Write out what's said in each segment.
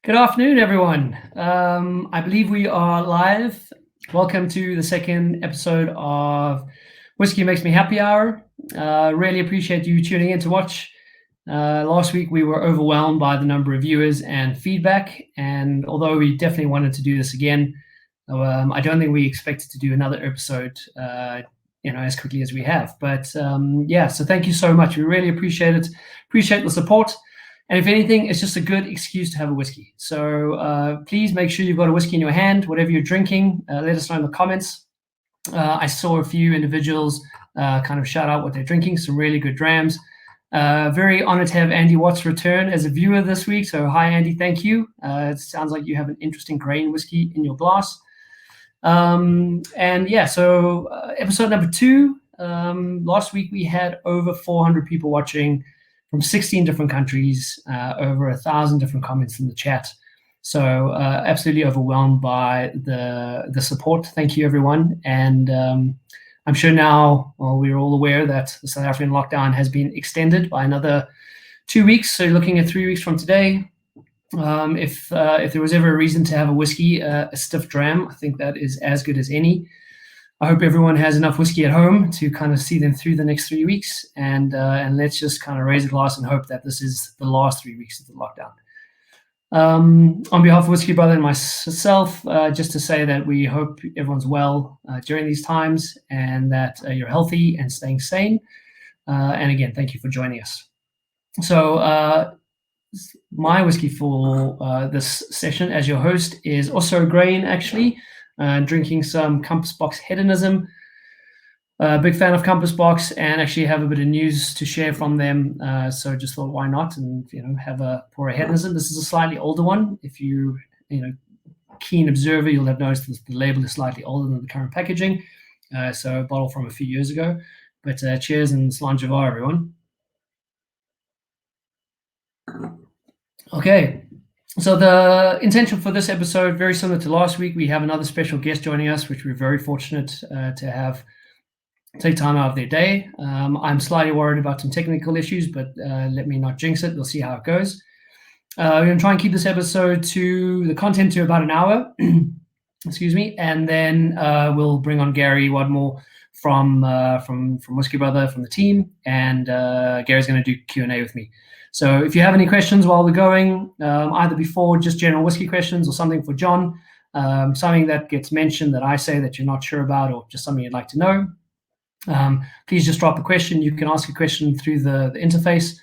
Good afternoon, everyone. I believe we are live. Welcome to the second episode of Whiskey Makes Me Happy Hour. Really appreciate you tuning in to watch. Last week we were overwhelmed by the number of viewers and feedback, and although we definitely wanted to do this again, I don't think we expected to do another episode as quickly as we have. But so thank you so much. We really appreciate it. Appreciate the support. And if anything, it's just a good excuse to have a whiskey. So please make sure you've got a whiskey in your hand, whatever you're drinking. Let us know in the comments. I saw a few individuals kind of shout out what they're drinking, some really good drams. Very honored to have Andy Watts return as a viewer this week. So hi, Andy, thank you. It sounds like you have an interesting grain whiskey in your glass. So episode number 2. Last week we had over 400 people watching from 16 different countries, over 1,000 different comments in the chat. So absolutely overwhelmed by the support. Thank you, everyone. And I'm sure now, we're all aware that the South African lockdown has been extended by another 2 weeks. So looking at 3 weeks from today, if there was ever a reason to have a whiskey, a stiff dram, I think that is as good as any. I hope everyone has enough whiskey at home to kind of see them through the next 3 weeks, and let's just kind of raise a glass and hope that this is the last 3 weeks of the lockdown. On behalf of WhiskyBrother and myself, just to say that we hope everyone's well during these times, and that you're healthy and staying sane. And again, thank you for joining us. So my whiskey for this session as your host is also grain, actually. Drinking some Compass Box Hedonism. Big fan of Compass Box, and actually have a bit of news to share from them. So just thought, why not? And pour a Hedonism. This is a slightly older one. If you keen observer, you'll have noticed that the label is slightly older than the current packaging. So a bottle from a few years ago. But cheers and slanjavar, everyone. Okay. So the intention for this episode, very similar to last week, we have another special guest joining us, which we're very fortunate to have take time out of their day. I'm slightly worried about some technical issues, but let me not jinx it. We'll see how it goes. We're going to try and keep this episode to the content to about an hour, excuse me, and then we'll bring on Gary Wadmore from WhiskyBrother, from the team, and Gary's going to do Q&A with me. So if you have any questions while we're going, either before just general whiskey questions or something for John, something that gets mentioned that I say that you're not sure about, or just something you'd like to know, please just drop a question. You can ask a question through the interface.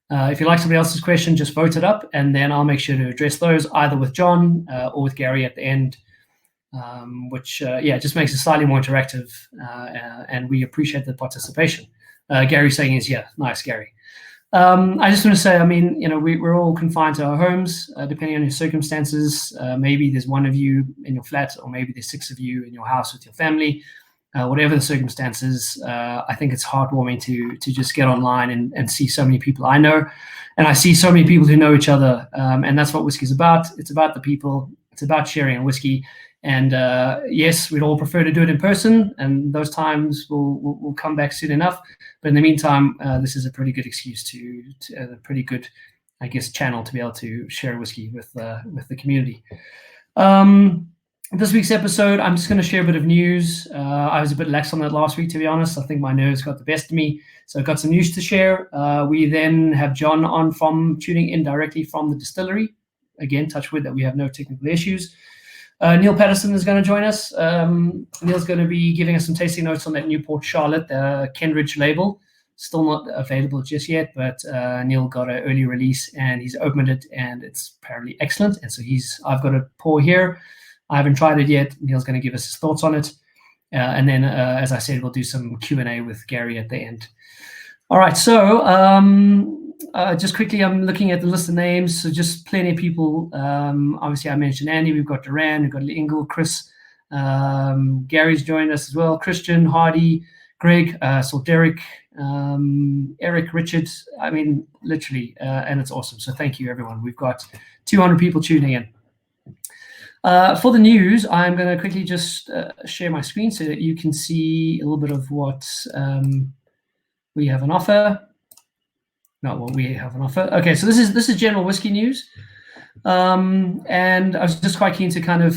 If you like somebody else's question, just vote it up, and then I'll make sure to address those either with John or with Gary at the end, which just makes it slightly more interactive, and we appreciate the participation. Gary saying is, yeah, nice, Gary. I just want to say, we're all confined to our homes, depending on your circumstances. Maybe there's one of you in your flat, or maybe there's 6 of you in your house with your family. Whatever the circumstances, I think it's heartwarming to just get online and see so many people I know. And I see so many people who know each other. And that's what whiskey is about. It's about the people. It's about sharing a whiskey. And yes, we'd all prefer to do it in person, and those times will come back soon enough. But in the meantime, this is a pretty good excuse to a pretty good, I guess, channel to be able to share whiskey with the community. This week's episode, I'm just going to share a bit of news. I was a bit lax on that last week, to be honest. I think my nerves got the best of me. So I've got some news to share. We then have John on tuning in directly from the distillery. Again, touch wood that we have no technical issues. Neil Patterson is going to join us. Neil's going to be giving us some tasting notes on that Newport Charlotte, the Kenridge label. Still not available just yet, but Neil got an early release and he's opened it, and it's apparently excellent. And so I've got a pour here. I haven't tried it yet. Neil's going to give us his thoughts on it. And then, as I said, we'll do some Q&A with Gary at the end. All right, so just quickly, I'm looking at the list of names. So just plenty of people. Obviously, I mentioned Andy. We've got Duran. We've got Ingle, Chris. Gary's joined us as well. Christian, Hardy, Greg, Derek, Eric, Richard. Literally, and it's awesome. So thank you, everyone. We've got 200 people tuning in. For the news, I'm going to quickly just share my screen so that you can see a little bit of what we have on offer. Not what we have on offer. Okay, so this is general whiskey news. And I was just quite keen to kind of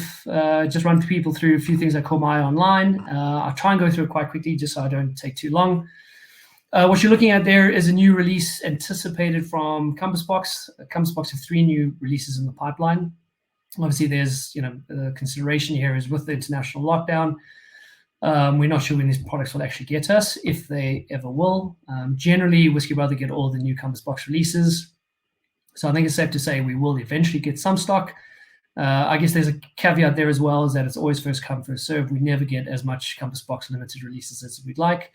just run people through a few things that caught my eye online. I'll try and go through it quite quickly just so I don't take too long. What you're looking at there is a new release anticipated from Compass Box. Compass Box have 3 new releases in the pipeline. Obviously, there's the consideration here is with the international lockdown. We're not sure when these products will actually get us, if they ever will. Generally, WhiskyBrother get all the new Compass Box releases. So I think it's safe to say we will eventually get some stock. I guess there's a caveat there as well, is that it's always first come, first served. We never get as much Compass Box limited releases as we'd like.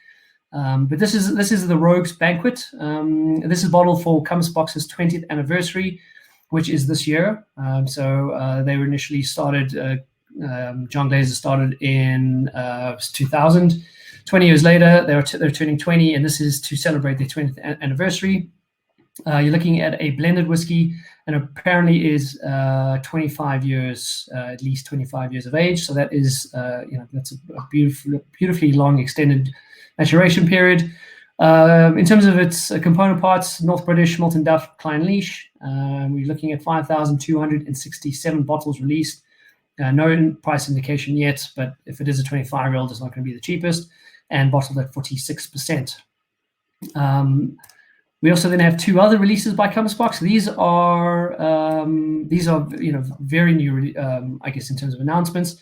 But this is the Rogue's Banquet. This is bottled for Compass Box's 20th anniversary, which is this year. So they were initially started, John Glazer started in 2000. 20 years later, they're turning 20, and this is to celebrate their 20th anniversary. You're looking at a blended whiskey, and apparently is 25 years, at least 25 years of age. So that is, that's a beautifully long extended maturation period. In terms of its component parts, North British, Malt and Duff, Clynelish. We're looking at 5,267 bottles released. No price indication yet, but if it is a 25-year-old, it's not going to be the cheapest, and bottled at 46%. We also then have 2 other releases by Compass Box. These are very new, I guess, in terms of announcements.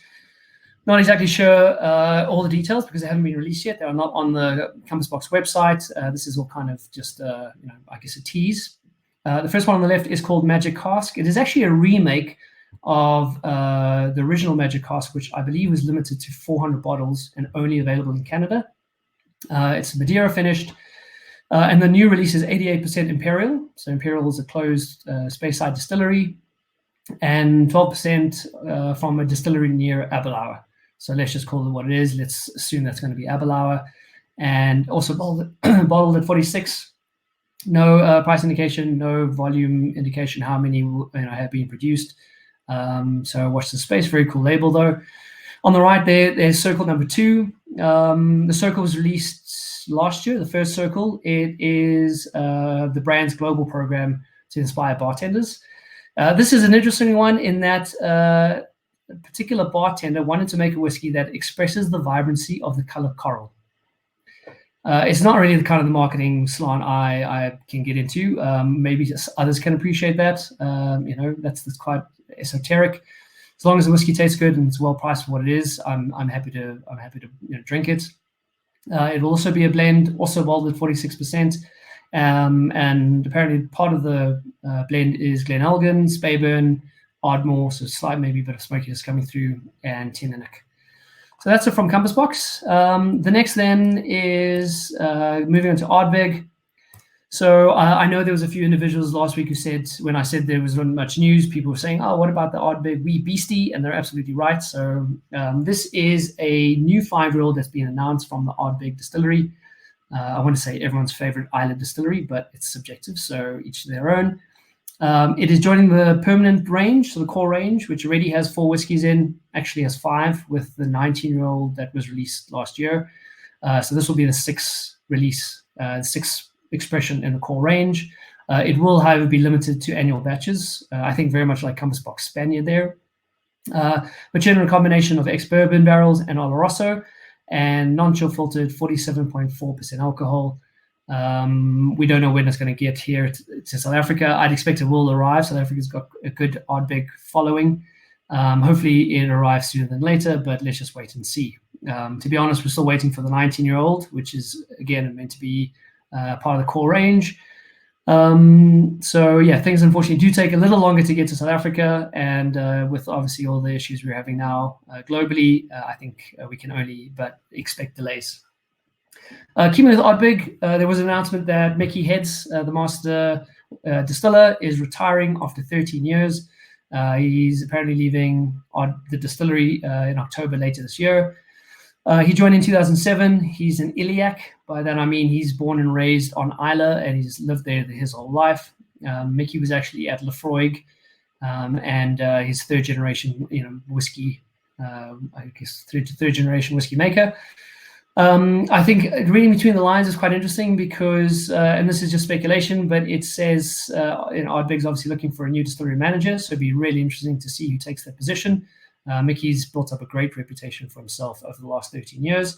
Not exactly sure all the details because they haven't been released yet. They are not on the Compass Box website. This is all kind of just, I guess, a tease. The first one on the left is called Magic Cask. It is actually a remake of the original Magic Cask, which I believe was limited to 400 bottles and only available in Canada. It's Madeira finished. And the new release is 88% Imperial. So Imperial is a closed space-side distillery, and 12% from a distillery near Aberlour. So let's just call it what it is. Let's assume that's going to be Aberlour. And also bottled at 46. No price indication, no volume indication how many have been produced. So watch the space. Very cool label though. On the right there's circle number 2. The circle was released last year, the first circle. It is the brand's global program to inspire bartenders. This is an interesting one in that a particular bartender wanted to make a whiskey that expresses the vibrancy of the color coral. It's not really the kind of the marketing slant I can get into. Maybe just others can appreciate that. That's quite esoteric. As long as the whiskey tastes good and it's well priced for what it is, I'm happy to drink it. It will also be a blend, also bottled at 46%. And apparently part of the blend is Glenelgan, Speyburn, Ardmore, so slight maybe a bit of smokiness coming through, and Tinnick. So that's it from Compass Box. The next then is moving on to Ardbeg. So I know there was a few individuals last week who said, when I said there wasn't much news, people were saying, oh, what about the Ardbeg Wee Beastie? And they're absolutely right. So this is a new 5-year-old that's been announced from the Ardbeg Distillery. I want to say everyone's favorite island distillery, but it's subjective, so each to their own. It is joining the permanent range, so the core range, which already has 4 whiskies in, actually has 5 with the 19-year-old that was released last year. So this will be the 6th release, 6th expression in the core range. It will, however, be limited to annual batches. I think very much like Compass Box Spaniard there. But generally a combination of ex-bourbon barrels and Oloroso, and non-chill filtered, 47.4% alcohol. We don't know when it's going to get here to South Africa. I'd expect it will arrive. South Africa's got a good Ardbeg following. Hopefully it arrives sooner than later, but let's just wait and see. To be honest, we're still waiting for the 19-year-old, which is, again, meant to be part of the core range. So yeah, things unfortunately do take a little longer to get to South Africa, and with obviously all the issues we're having now globally, I think we can only but expect delays. Keeping with Ardbeg, there was an announcement that Mickey Heads, the master distiller, is retiring after 13 years. He's apparently leaving the distillery in October later this year. He joined in 2007. He's an Iliac. By that I mean he's born and raised on Islay, and he's lived there his whole life. Mickey was actually at Lefroy, and his third generation, whiskey, I guess third generation whiskey maker. I think reading between the lines is quite interesting because, and this is just speculation, but it says Ardbeg's obviously looking for a new distillery manager, so it'd be really interesting to see who takes that position. Mickey's built up a great reputation for himself over the last 13 years,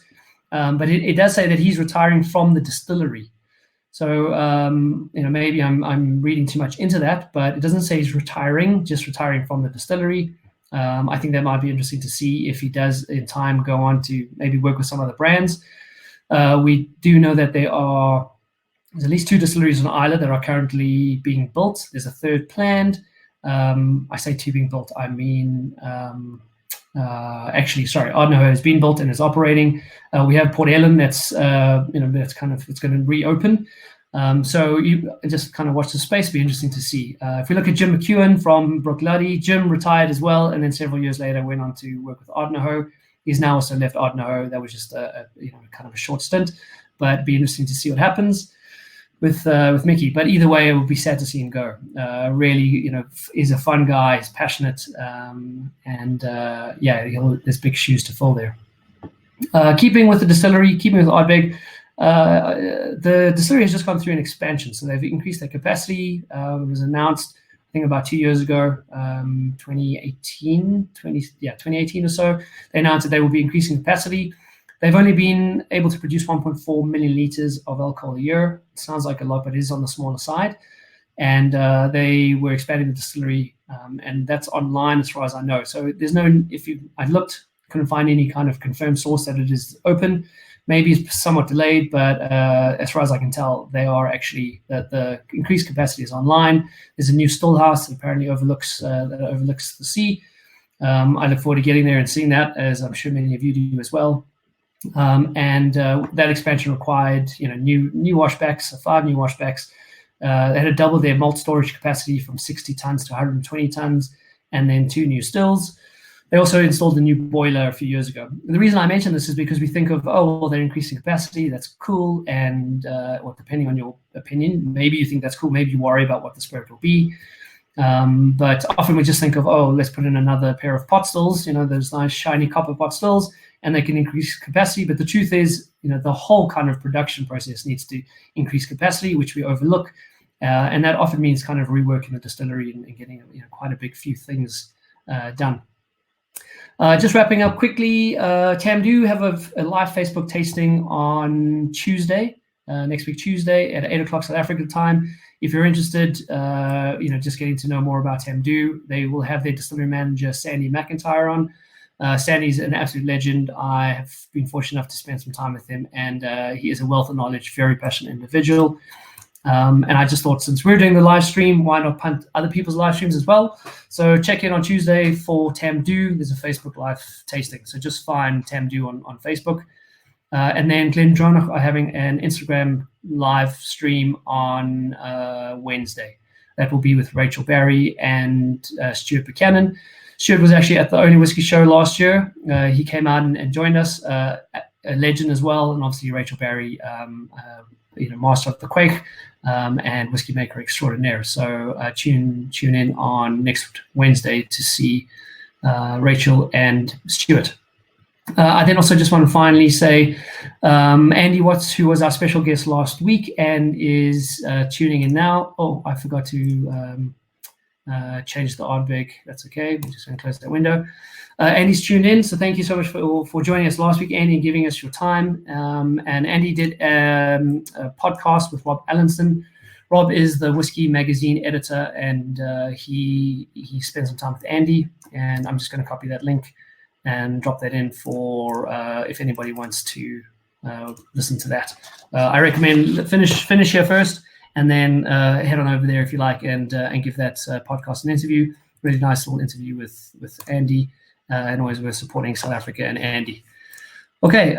but it does say that he's retiring from the distillery. So maybe I'm reading too much into that, but it doesn't say he's retiring, just retiring from the distillery. I think that might be interesting to see if he does in time go on to maybe work with some other brands. We do know that there's at least 2 distilleries on Islay that are currently being built. There's a third planned. I say 2 being built, I mean, Ardnahoe has been built and is operating. We have Port Ellen that's it's going to reopen. So you just kind of watch the space. Be interesting to see. If we look at Jim McEwen from Brooklady, Jim retired as well, and then several years later went on to work with Ardnahoe. He's now also left Ardnahoe. That was just kind of a short stint, but it'd be interesting to see what happens with Mickey. But either way, it would be sad to see him go. Really, he's a fun guy. He's passionate, there's big shoes to fill there. Keeping with the distillery, keeping with Ardbeg, the distillery has just gone through an expansion, so they've increased their capacity. It was announced, I think, about 2 years ago, 2018 or so. They announced that they will be increasing capacity. They've only been able to produce 1.4 million liters of alcohol a year. It sounds like a lot, but it is on the smaller side. And they were expanding the distillery, and that's online as far as I know. So there's I looked, couldn't find any kind of confirmed source that it is open. Maybe it's somewhat delayed, but as far as I can tell, they are actually, the increased capacity is online. There's a new still house that apparently overlooks the sea. I look forward to getting there and seeing that, as I'm sure many of you do as well. That expansion required, new washbacks, 5 new washbacks. They had to double their malt storage capacity from 60 tons to 120 tons, and then 2 new stills. They also installed a new boiler a few years ago. And the reason I mention this is because we think of, they're increasing capacity, that's cool, and depending on your opinion, maybe you think that's cool, maybe you worry about what the spirit will be. But often we just think of, let's put in another pair of pot stills, those nice shiny copper pot stills, and they can increase capacity. But the truth is, the whole kind of production process needs to increase capacity, which we overlook. And that often means kind of reworking the distillery and getting quite a big few things done. Just wrapping up quickly, Tamdu have a live Facebook tasting on Tuesday, next week Tuesday at 8 o'clock South Africa time. If you're interested, just getting to know more about Tamdu, they will have their distillery manager, Sandy McIntyre, on. Sandy's an absolute legend. I have been fortunate enough to spend some time with him, and he is a wealth of knowledge, very passionate individual. And I just thought, since we're doing the live stream, why not punt other people's live streams as well? So check in on Tuesday for Tamdu. There's a Facebook live tasting. So just find Tamdu on Facebook. And then Glendronach are having an Instagram live stream on Wednesday. That will be with Rachel Barry and Stuart Buchanan. Stuart was actually at the Only Whiskey show last year. He came out and joined us, a legend as well. And obviously Rachel Barry, master of the Quake, and whiskey maker extraordinaire. So tune in on next Wednesday to see Rachel and Stuart. I then also just want to finally say Andy Watts, who was our special guest last week and is tuning in now. I forgot to change the Ardbeg. That's okay. I'm just going to close that window. Andy's tuned in, so thank you so much for joining us last week, Andy, and giving us your time. And Andy did a podcast with Rob Allinson. Rob is the Whiskey magazine editor, and he spent some time with Andy, and I'm just going to copy that link and drop that in for if anybody wants to listen to that. I recommend finish here first, and then head on over there if you like, and give that podcast an interview. Really nice little interview with Andy. And always we're supporting South Africa and Andy. Okay,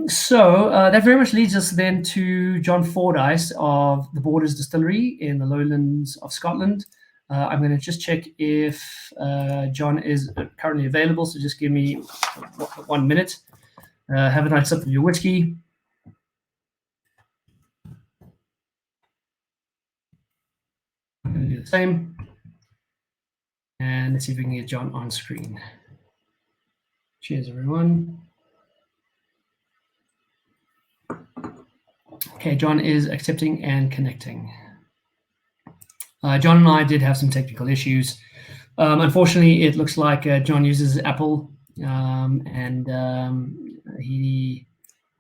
so that very much leads us then to John Fordyce of the Borders Distillery in the Lowlands of Scotland. I'm going to just check if John is currently available, so just give me 1 minute. Have a nice sip of your whiskey. I'm going to do the same. And let's see if we can get John on screen. Cheers, everyone. Okay, John is accepting and connecting. John and I did have some technical issues. Unfortunately, it looks like John uses Apple, and I'm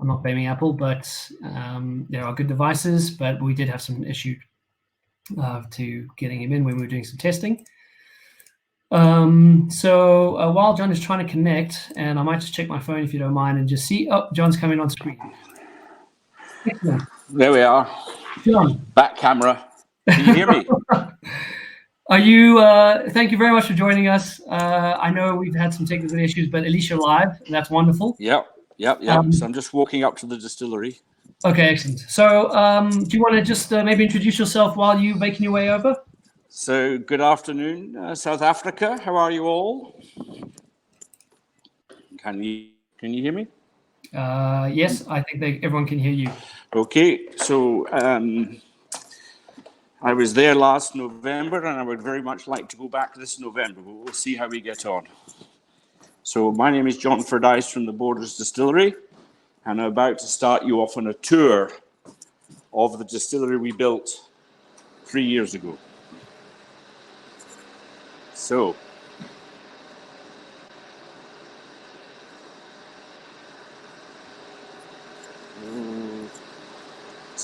not blaming Apple, but there are good devices, but we did have some issue to getting him in when we were doing some testing. So while John is trying to connect, and I might just check my phone if you don't mind and just see, John's coming on screen. Excellent. There we are. John. Back camera. Can you hear me? Are you, thank you very much for joining us. I know we've had some technical issues, but at least you're live. That's wonderful. Yep. So I'm just walking up to the distillery. Okay, excellent. So do you want to just maybe introduce yourself while you're making your way over? So good afternoon, South Africa. How are you all? Can you hear me? Yes, I think everyone can hear you. Okay, so I was there last November, and I would very much like to go back this November, but we'll see how we get on. So my name is John Fordyce from the Borders Distillery, and I'm about to start you off on a tour of the distillery we built 3 years ago. So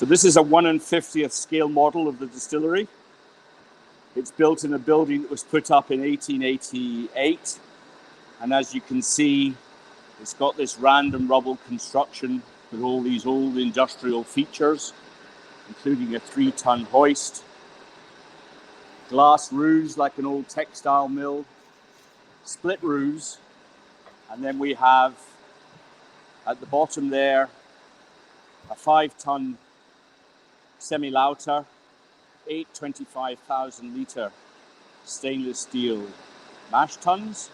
this is a 1/50th scale model of the distillery. It's built in a building that was put up in 1888. And as you can see, it's got this random rubble construction with all these old industrial features, including a 3-ton hoist, glass roofs like an old textile mill, split roofs, and then we have at the bottom there a 5-ton semi-lauter, 8 25,000 litre stainless steel mash tuns.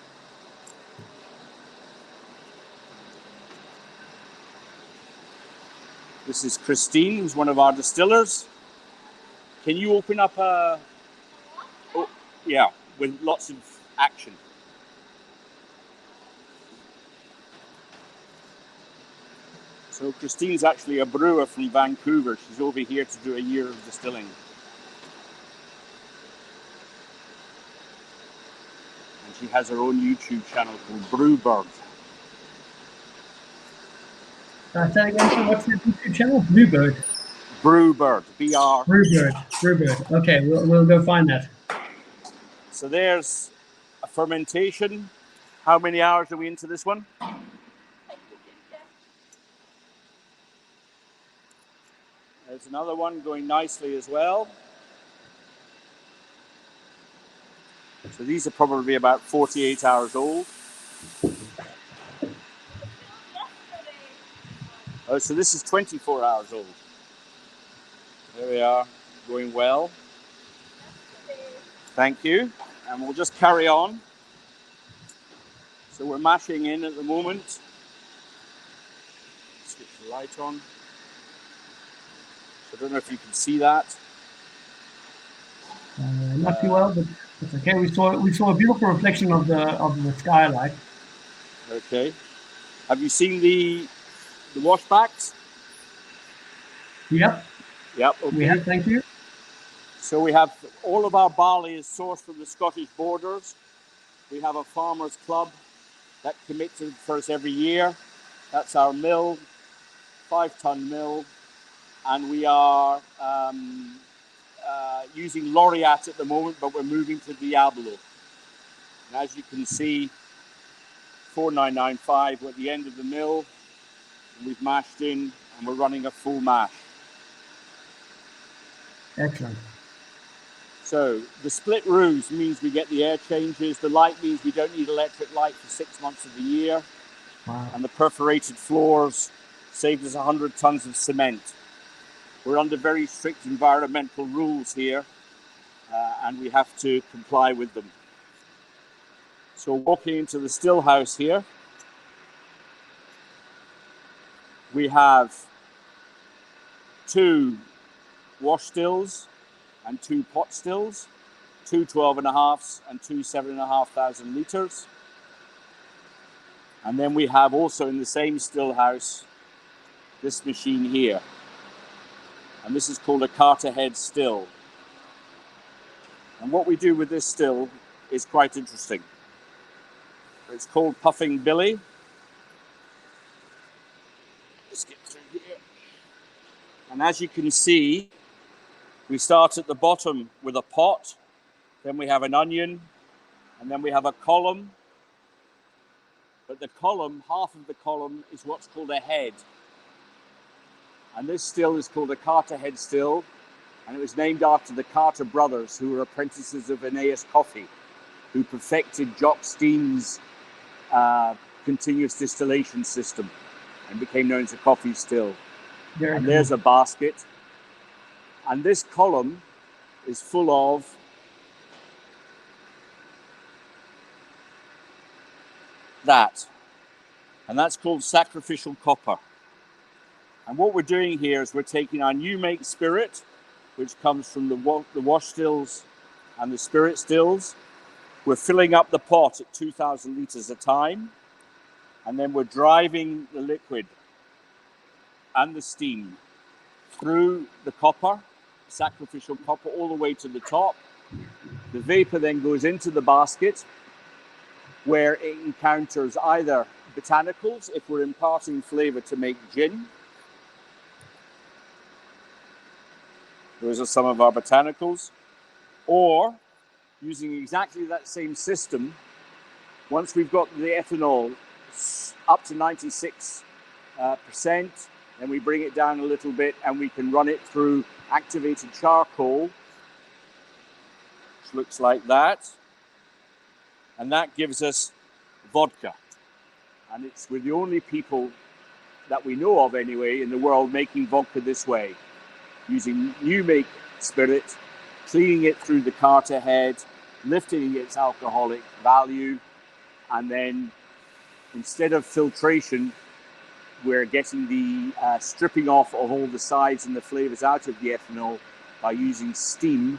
This is Christine, who's one of our distillers. Can you open up a... Oh, yeah, with lots of action. So Christine's actually a brewer from Vancouver. She's over here to do a year of distilling. And she has her own YouTube channel called Brewbird. Say again, what's the YouTube channel? Brewbird. Brewbird, B-R. Brewbird. Okay, we'll go find that. So there's a fermentation. How many hours are we into this one? There's another one going nicely as well. So these are probably about 48 hours old. Oh, so this is 24 hours old. There we are, going well. Thank you. And we'll just carry on. So we're mashing in at the moment. Switch the light on. I don't know if you can see that. Not too well, but it's okay. We saw a beautiful reflection of the skylight. Okay. Have you seen the washbacks? Yep. Okay. We have, thank you. So we have all of our barley is sourced from the Scottish borders. We have a farmers club that commits for us every year. That's our mill, 5-ton mill. And we are using Laureate at the moment, but we're moving to Diablo. And as you can see, 4995, we're at the end of the mill, and we've mashed in, and we're running a full mash. Excellent. So the split roofs means we get the air changes. The light means we don't need electric light for 6 months of the year. Wow. And the perforated floors saved us 100 tons of cement. We're under very strict environmental rules here, and we have to comply with them. So walking into the still house here, we have 2 wash stills and 2 pot stills, 2 12.5s and 2 7,500 litres. And then we have also in the same still house this machine here. And this is called a Carter Head still. And what we do with this still is quite interesting. It's called Puffing Billy. Let's get through here. And as you can see, we start at the bottom with a pot, then we have an onion, and then we have a column. But the column, half of the column, is what's called a head. And this still is called a Carter Head still, and it was named after the Carter brothers, who were apprentices of Aeneas Coffey, who perfected Jock Steen's continuous distillation system and became known as a coffee still. And there's a basket. And this column is full of that. And that's called sacrificial copper. And what we're doing here is we're taking our new make spirit, which comes from the wash stills and the spirit stills. We're filling up the pot at 2,000 litres a time. And then we're driving the liquid and the steam through the copper, sacrificial copper, all the way to the top. The vapor then goes into the basket, where it encounters either botanicals, if we're imparting flavor to make gin. Those are some of our botanicals. Or, using exactly that same system, once we've got the ethanol up to 96%, then we bring it down a little bit and we can run it through activated charcoal, which looks like that. And that gives us vodka. And we're the only people that we know of anyway in the world making vodka this way, using new make spirit, cleaning it through the Carter Head, lifting its alcoholic value, and then instead of filtration, we're getting the stripping off of all the sides and the flavors out of the ethanol by using steam,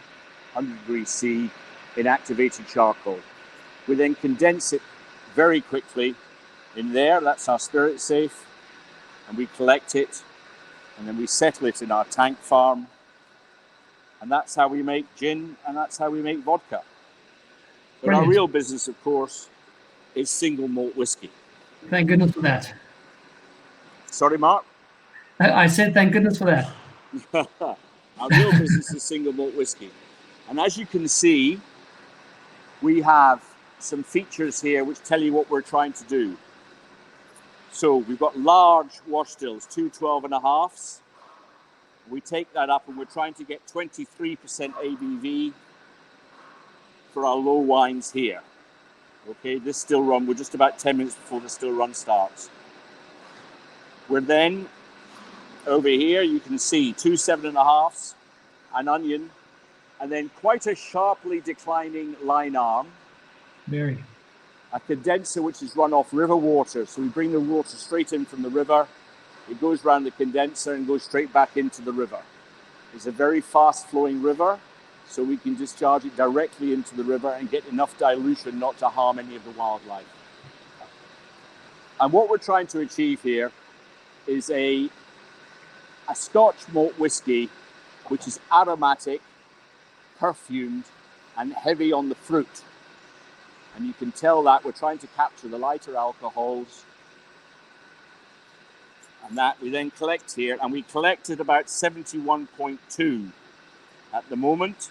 100 degrees C, in activated charcoal. We then condense it very quickly in there. That's our spirit safe. And we collect it, and then we settle it in our tank farm. And that's how we make gin, and that's how we make vodka. But Brilliant. Our real business, of course, is single malt whiskey. Thank goodness for that. Sorry, Mark? I said thank goodness for that. Our real business is single malt whiskey. And as you can see, we have some features here which tell you what we're trying to do. So we've got large wash stills, 2 12.5s. We take that up and we're trying to get 23% ABV for our low wines here. Okay, this still run, we're just about 10 minutes before the still run starts. We're then, over here, you can see 2 7.5s, an onion, and then quite a sharply declining line arm. Very. A condenser which is run off river water. So we bring the water straight in from the river. It goes around the condenser and goes straight back into the river. It's a very fast flowing river, so we can discharge it directly into the river and get enough dilution not to harm any of the wildlife. And what we're trying to achieve here is a Scotch malt whiskey which is aromatic, perfumed, and heavy on the fruit. And you can tell that we're trying to capture the lighter alcohols. And that we then collect here, and we collect at about 71.2 at the moment.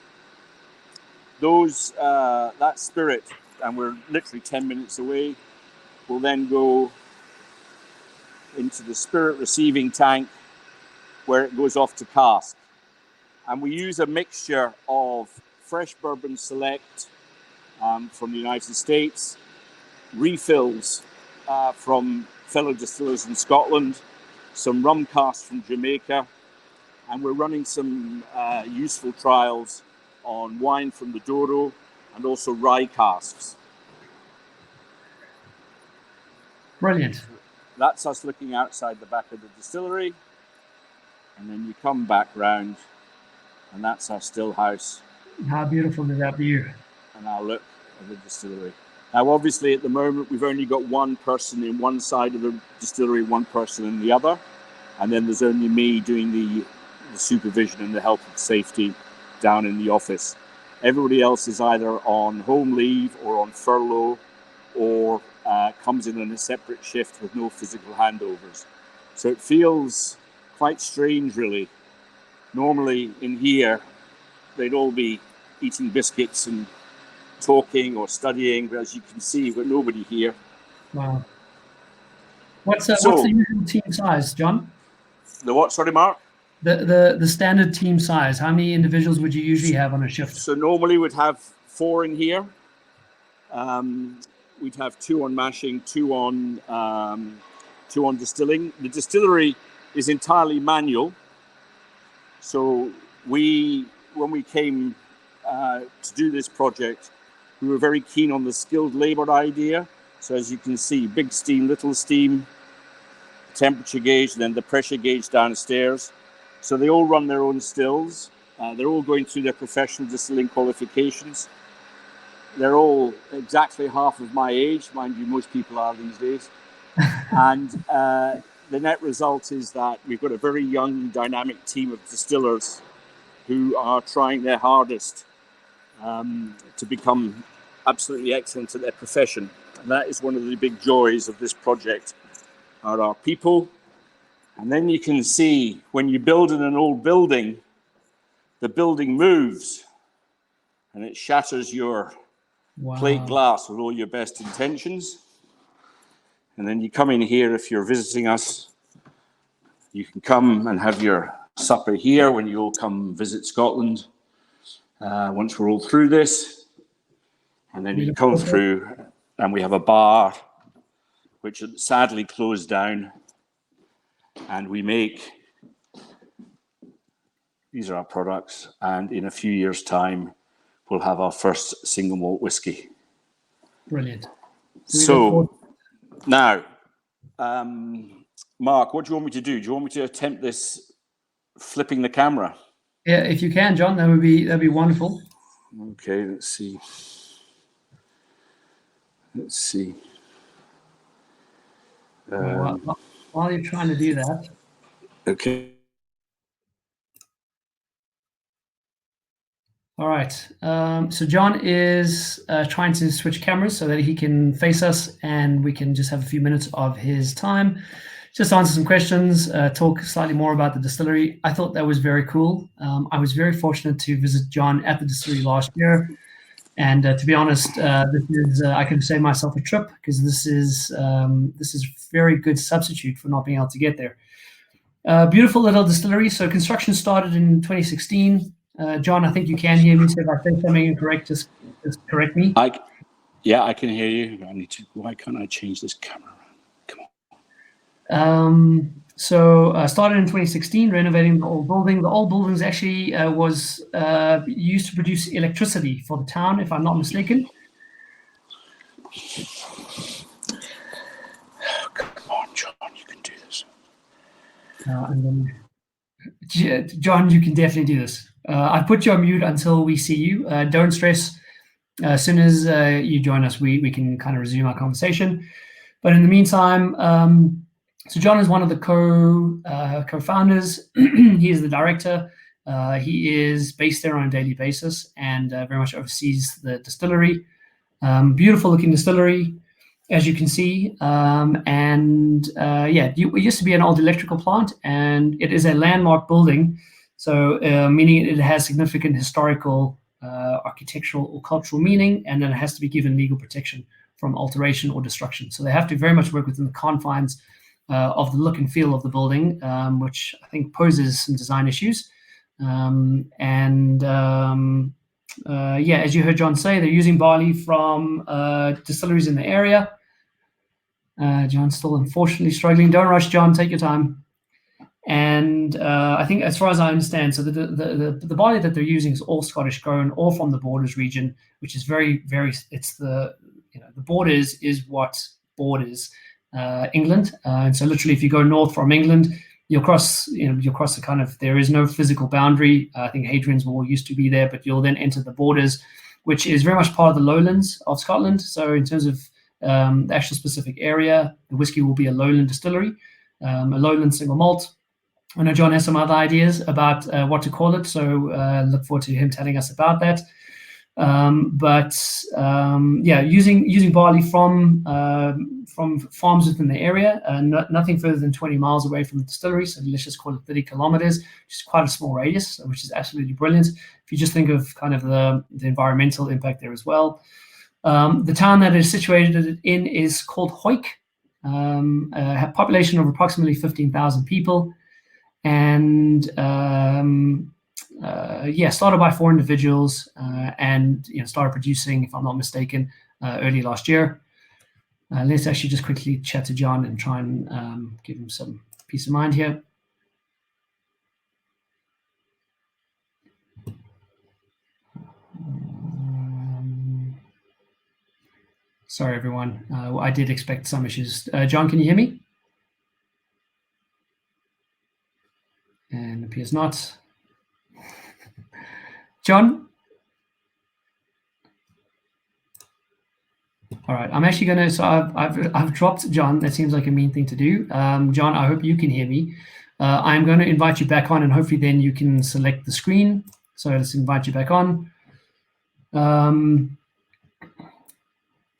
Those, that spirit, and we're literally 10 minutes away, will then go into the spirit receiving tank where it goes off to cask. And we use a mixture of fresh bourbon select from the United States, refills from fellow distillers in Scotland, some rum casks from Jamaica, and we're running some useful trials on wine from the Douro and also rye casks. Brilliant. That's us looking outside the back of the distillery, and then you come back round, and that's our still house. How beautiful is that view? And our look of the distillery. Now, obviously, at the moment, we've only got one person in one side of the distillery, one person in the other, and then there's only me doing the the supervision and the health and safety down in the office. Everybody else is either on home leave or on furlough, or comes in on a separate shift with no physical handovers. So it feels quite strange, really. Normally in here, they'd all be eating biscuits and talking or studying, but as you can see, we've got nobody here. Wow. What's the usual team size, John? The what, sorry, Mark? The standard team size. How many individuals would you usually have on a shift? So normally we'd have 4 in here. We'd have 2 on mashing, 2 on distilling. The distillery is entirely manual. So when we came to do this project, we were very keen on the skilled labor idea. So as you can see, big steam, little steam, temperature gauge, and then the pressure gauge downstairs. So they all run their own stills. They're all going through their professional distilling qualifications. They're all exactly half of my age. Mind you, most people are these days. And the net result is that we've got a very young, dynamic team of distillers who are trying their hardest to become absolutely excellent at their profession. And that is one of the big joys of this project, are our people. And then you can see when you build in an old building, the building moves and it shatters your plate glass with all your best intentions. And then you come in here, if you're visiting us, you can come and have your supper here when you all come visit Scotland. Once we're all through this, and then you come through and we have a bar, which sadly closed down. And we make, these are our products, and in a few years' time, we'll have our first single malt whiskey. Brilliant. So now, Mark, what do you want me to do? Do you want me to attempt this flipping the camera? Yeah, if you can, John, that'd be wonderful. Okay, let's see. While you're trying to do that. Okay. All right. So John is trying to switch cameras so that he can face us and we can just have a few minutes of his time, just answer some questions, talk slightly more about the distillery. I thought that was very cool. I was very fortunate to visit John at the distillery last year. And to be honest, this is I can save myself a trip, because this is a very good substitute for not being able to get there. Beautiful little distillery. So construction started in 2016. John, I think you can hear me. So if I say something incorrect, just correct me. Yeah, I can hear you. Why can't I change this camera? Come on. So started in 2016, renovating the old building. The old buildings actually was used to produce electricity for the town, if I'm not mistaken. Come on, John, you can do this. John, you can definitely do this. I put you on mute until we see you. Don't stress. As soon as you join us, we can kind of resume our conversation. But in the meantime, so John is one of the co-founders. He is the director. He is based there on a daily basis and very much oversees the distillery. Beautiful looking distillery, as you can see. It used to be an old electrical plant, and it is a landmark building. So meaning it has significant historical, architectural or cultural meaning, and then it has to be given legal protection from alteration or destruction. So they have to very much work within the confines of the look and feel of the building, which I think poses some design issues. As you heard John say, they're using barley from distilleries in the area. John's still unfortunately struggling. Don't rush, John. Take your time. And I think, as far as I understand, so the barley that they're using is all Scottish grown, all from the Borders region, which is very, very. It's the Borders is what borders England, and so literally, if you go north from England, you'll cross the kind of, there is no physical boundary. I think Hadrian's Wall used to be there, but you'll then enter the Borders, which is very much part of the lowlands of Scotland. So in terms of the actual specific area, the whiskey will be a lowland distillery, a lowland single malt. I know John has some other ideas about what to call it, so look forward to him telling us about that. Yeah, using barley from farms within the area, nothing further than 20 miles away from the distillery. So let's just call it 30 kilometers, which is quite a small radius, which is absolutely brilliant. If you just think of kind of the environmental impact there as well. The town that it is situated in is called Hoyk, a population of approximately 15,000 people. And started by 4 individuals, and started producing, if I'm not mistaken, early last year. Let's actually just quickly chat to John and try and give him some peace of mind here. Sorry, everyone. I did expect some issues. John, can you hear me? And appears not. John? All right, I'm actually going to, so I've dropped John. That seems like a mean thing to do. John, I hope you can hear me. I'm going to invite you back on, and hopefully then you can select the screen. So let's invite you back on.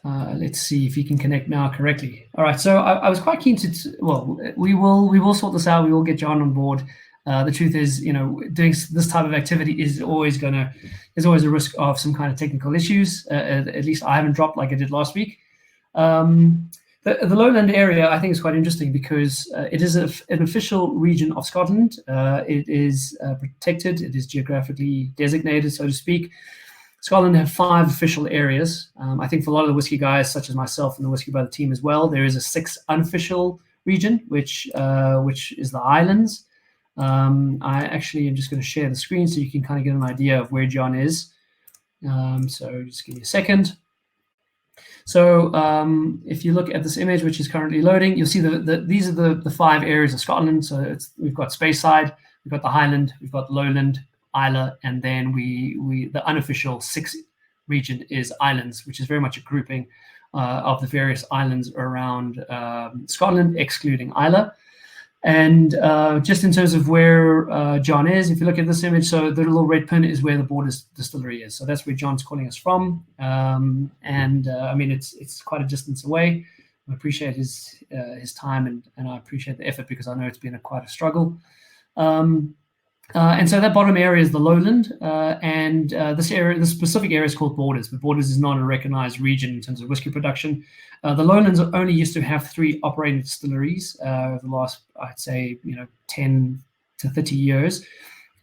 Let's see if you can connect now correctly. All right, so I was quite keen to, we will sort this out. We will get John on board. The truth is, doing this type of activity is always there's always a risk of some kind of technical issues. At least I haven't dropped like I did last week. The Lowland area, I think, is quite interesting because it is an official region of Scotland. It is protected. It is geographically designated, so to speak. Scotland have 5 official areas. I think for a lot of the whiskey guys, such as myself and the WhiskyBrother team as well, there is a 6th unofficial region, which is the islands. I actually am just going to share the screen so you can kind of get an idea of where John is. So just give me a second. So if you look at this image, which is currently loading, you'll see these are the 5 areas of Scotland. So we've got Speyside, we've got the Highland, we've got Lowland, Isla, and then the unofficial 6th region is Islands, which is very much a grouping of the various islands around Scotland, excluding Isla. And just in terms of where John is, if you look at this image, so the little red pin is where the Borders Distillery is. So that's where John's calling us from. I mean, it's quite a distance away. I appreciate his time and I appreciate the effort because I know it's been quite a struggle. And so that bottom area is the lowland, and this specific area is called Borders, but Borders is not a recognized region in terms of whiskey production. The lowlands only used to have 3 operating distilleries over the last, I'd say, 10 to 30 years.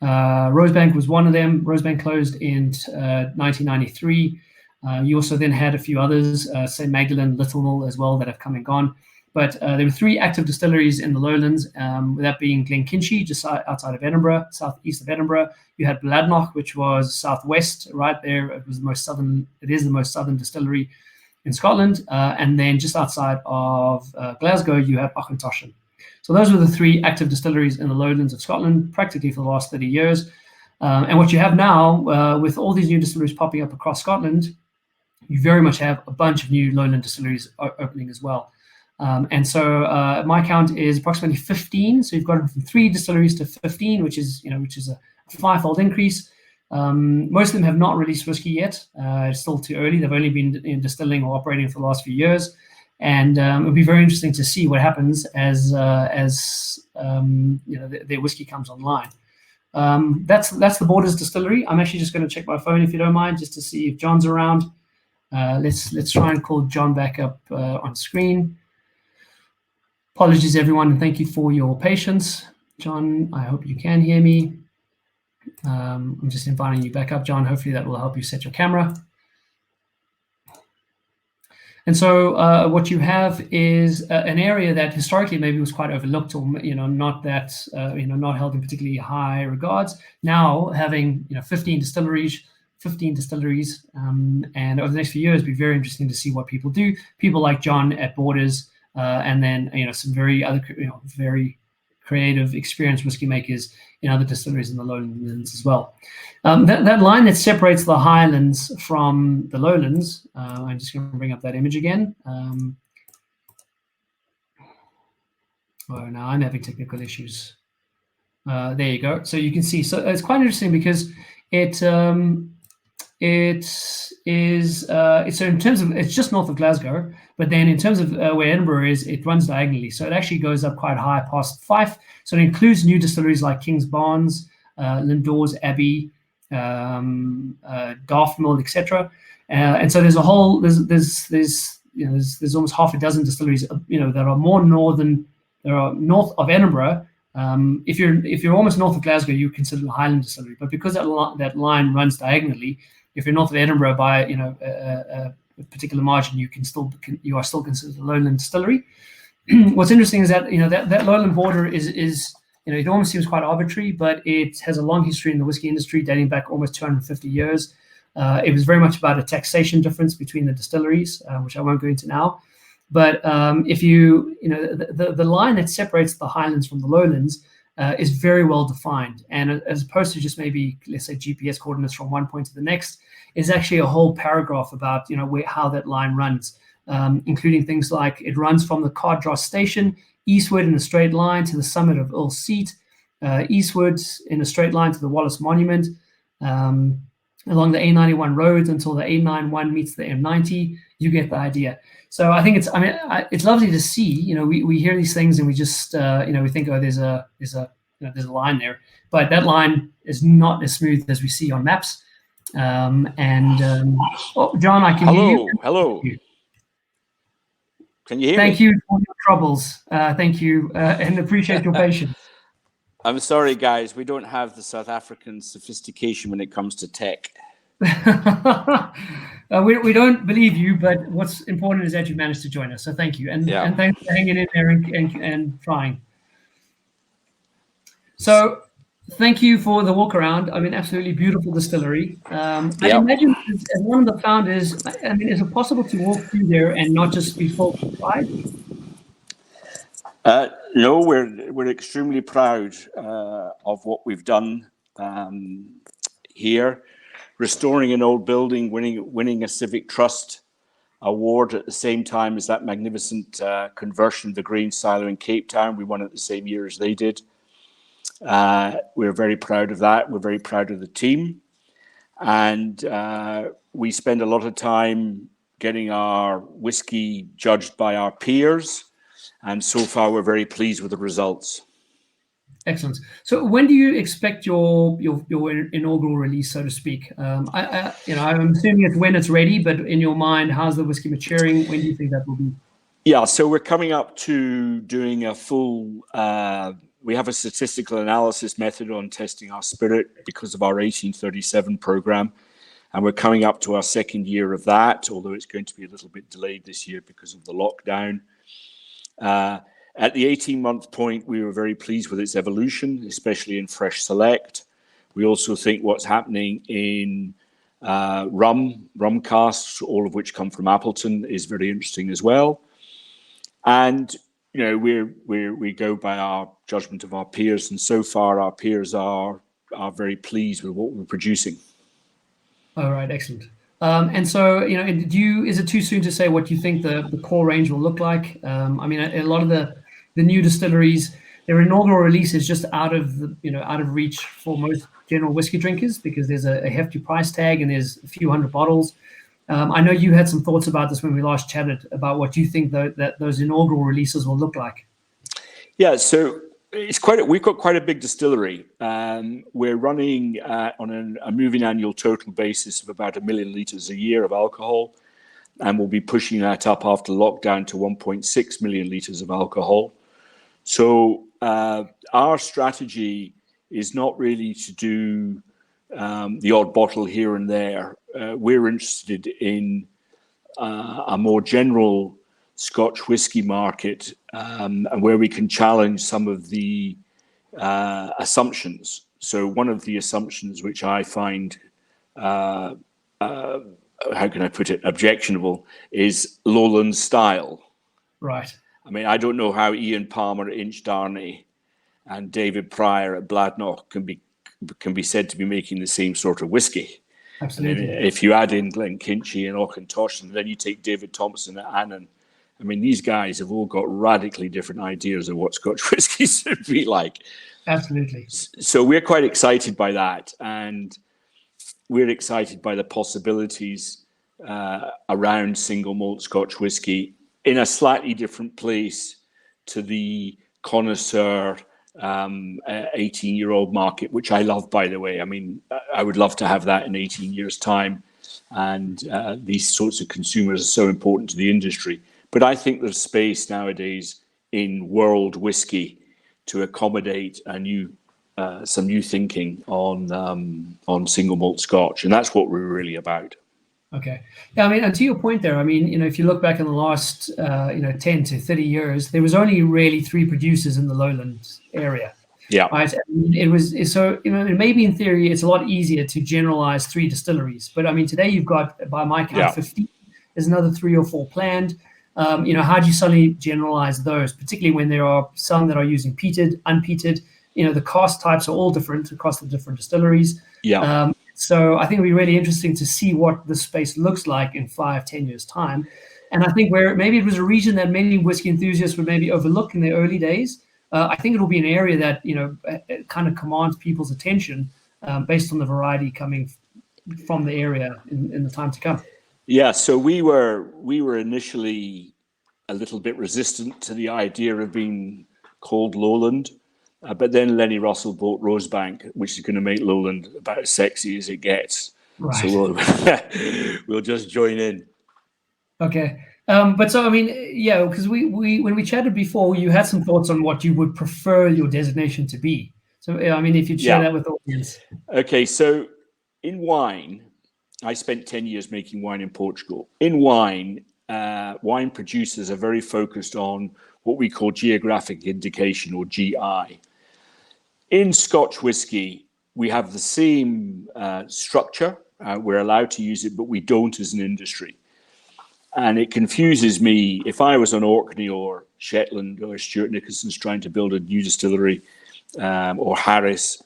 Rosebank was one of them. Rosebank closed in 1993. You also then had a few others, St. Magdalene, Littlemill as well, that have come and gone. But there were 3 active distilleries in the lowlands, that being Glenkinchie, just outside of Edinburgh, southeast of Edinburgh. You had Bladnoch, which was southwest, right there. It was the most southern. It is the most southern distillery in Scotland. And then just outside of Glasgow, you have Auchentoshan. So those were the 3 active distilleries in the lowlands of Scotland, practically for the last 30 years. And what you have now, with all these new distilleries popping up across Scotland, you very much have a bunch of new lowland distilleries opening as well. And so my count is approximately 15. So you've gone from 3 distilleries to 15, which is a 5-fold increase. Most of them have not released whiskey yet. It's still too early. They've only been distilling or operating for the last few years. And it'll be very interesting to see what happens as their whiskey comes online. That's the Borders Distillery. I'm actually just going to check my phone, if you don't mind, just to see if John's around. Let's try and call John back up on screen. Apologies, everyone, and thank you for your patience. John, I hope you can hear me. I'm just inviting you back up, John. Hopefully that will help you set your camera. And so what you have is an area that historically maybe was quite overlooked, or not held in particularly high regards. Now having 15 distilleries, and over the next few years, it'll be very interesting to see what people do. People like John at Borders. And then some very creative, experienced whiskey makers in other distilleries in the lowlands as well. That line that separates the highlands from the lowlands. I'm just going to bring up that image again. Oh, no, I'm having technical issues. There you go. So you can see. So it's quite interesting because it so in terms of, it's just north of Glasgow, but then in terms of where Edinburgh is, it runs diagonally. So it actually goes up quite high past Fife. So it includes new distilleries like King's Barnes, Lindores Abbey, Dartmoor, etc. And so there's a whole there's almost half a dozen distilleries that are more northern. There are north of Edinburgh. If you're almost north of Glasgow, you consider the Highland Distillery, but because that line runs diagonally, if you're north of Edinburgh by a particular margin, you are still considered a Lowland Distillery. What's interesting is that that Lowland border is it almost seems quite arbitrary, but it has a long history in the whiskey industry dating back almost 250 years. It was very much about a taxation difference between the distilleries, which I won't go into now. But if the line that separates the Highlands from the Lowlands is very well defined, and as opposed to just maybe, let's say, GPS coordinates from one point to the next, is actually a whole paragraph about how that line runs, including things like it runs from the Cardross station eastward in a straight line to the summit of Earl's Seat, eastwards in a straight line to the Wallace Monument, along the A91 roads until the A91 meets the M90. You get the idea. So I think it's lovely to see. We hear these things and we just we think, oh, there's a line there, but that line is not as smooth as we see on maps. John, I can hear you. Hello. Can you hear me? Thank you for your troubles. Thank you, and appreciate your patience. I'm sorry, guys. We don't have the South African sophistication when it comes to tech. We don't believe you, but what's important is that you managed to join us. So thank you, and thanks for hanging in there and trying. So thank you for the walk around. I mean, absolutely beautiful distillery. I imagine as one of the founders, is it possible to walk through there and not just be full of pride? No, we're extremely proud of what we've done here. Restoring an old building, winning a Civic Trust award at the same time as that magnificent conversion of the grain silo in Cape Town. We won it the same year as they did. We're very proud of that. We're very proud of the team. And we spend a lot of time getting our whiskey judged by our peers. And so far, we're very pleased with the results. Excellent. So when do you expect your inaugural release, so to speak? I'm assuming it's when it's ready, but in your mind, how's the whiskey maturing? When do you think that will be? Yeah, so we're coming up to doing a full, we have a statistical analysis method on testing our spirit because of our 1837 program. And we're coming up to our second year of that, although it's going to be a little bit delayed this year because of the lockdown. At the 18-month point, we were very pleased with its evolution, especially in fresh select. We also think what's happening in rum casks, all of which come from Appleton, is very interesting as well. And we go by our judgment of our peers, and so far our peers are very pleased with what we're producing. All right, excellent. And so, is it too soon to say what you think the core range will look like? A lot of the new distilleries, their inaugural release is just out of reach for most general whiskey drinkers because there's a hefty price tag and there's a few hundred bottles. I know you had some thoughts about this when we last chatted about what you think that those inaugural releases will look like. Yeah, so we've got quite a big distillery. We're running on a moving annual total basis of about 1 million litres a year of alcohol, and we'll be pushing that up after lockdown to 1.6 million litres of alcohol. So our strategy is not really to do the odd bottle here and there. We're interested in a more general Scotch whisky market and where we can challenge some of the assumptions. So one of the assumptions which I find, how can I put it, objectionable, is lowland style. Right. I mean, I don't know how Ian Palmer at Inchdarney and David Pryor at Bladnoch can be said to be making the same sort of whiskey. Absolutely. If you add in Glenkinchie and Auchintosh, and then you take David Thompson at Annan, I mean, these guys have all got radically different ideas of what Scotch whisky should be like. Absolutely. So we're quite excited by that, and we're excited by the possibilities around single malt Scotch whisky in a slightly different place to the connoisseur 18-year-old market, which I love, by the way. I mean, I would love to have that in 18 years' time. And these sorts of consumers are so important to the industry. But I think there's space nowadays in world whisky to accommodate some new thinking on single malt Scotch, and that's what we're really about. Okay. Yeah, I mean, and to your point there, I mean, if you look back in the last, 10 to 30 years, there was only really 3 producers in the Lowland area. Yeah. Right. It was so, maybe in theory, it's a lot easier to generalize 3 distilleries. But I mean, today you've got, by my count, 15. There's another 3 or 4 planned. How do you suddenly generalize those, particularly when there are some that are using peated, unpeated? The cost types are all different across the different distilleries. Yeah. So I think it'll be really interesting to see what the space looks like in 5-10 years' time. And I think where maybe it was a region that many whiskey enthusiasts would maybe overlook in the early days, I think it'll be an area that, kind of commands people's attention based on the variety coming from the area in the time to come. Yeah, so we were initially a little bit resistant to the idea of being called Lowland. But then Lenny Russell bought Rosebank, which is going to make Lowland about as sexy as it gets. Right. So we'll just join in. Okay. But so, I mean, yeah, because we when we chatted before, you had some thoughts on what you would prefer your designation to be. So, I mean, if you'd share that with the audience. Okay. So in wine, I spent 10 years making wine in Portugal. In wine, wine producers are very focused on what we call geographic indication, or GI. In Scotch whisky, we have the same structure. We're allowed to use it, but we don't as an industry. And it confuses me. If I was on Orkney or Shetland or Stuart Nicholson's trying to build a new distillery, or Harris,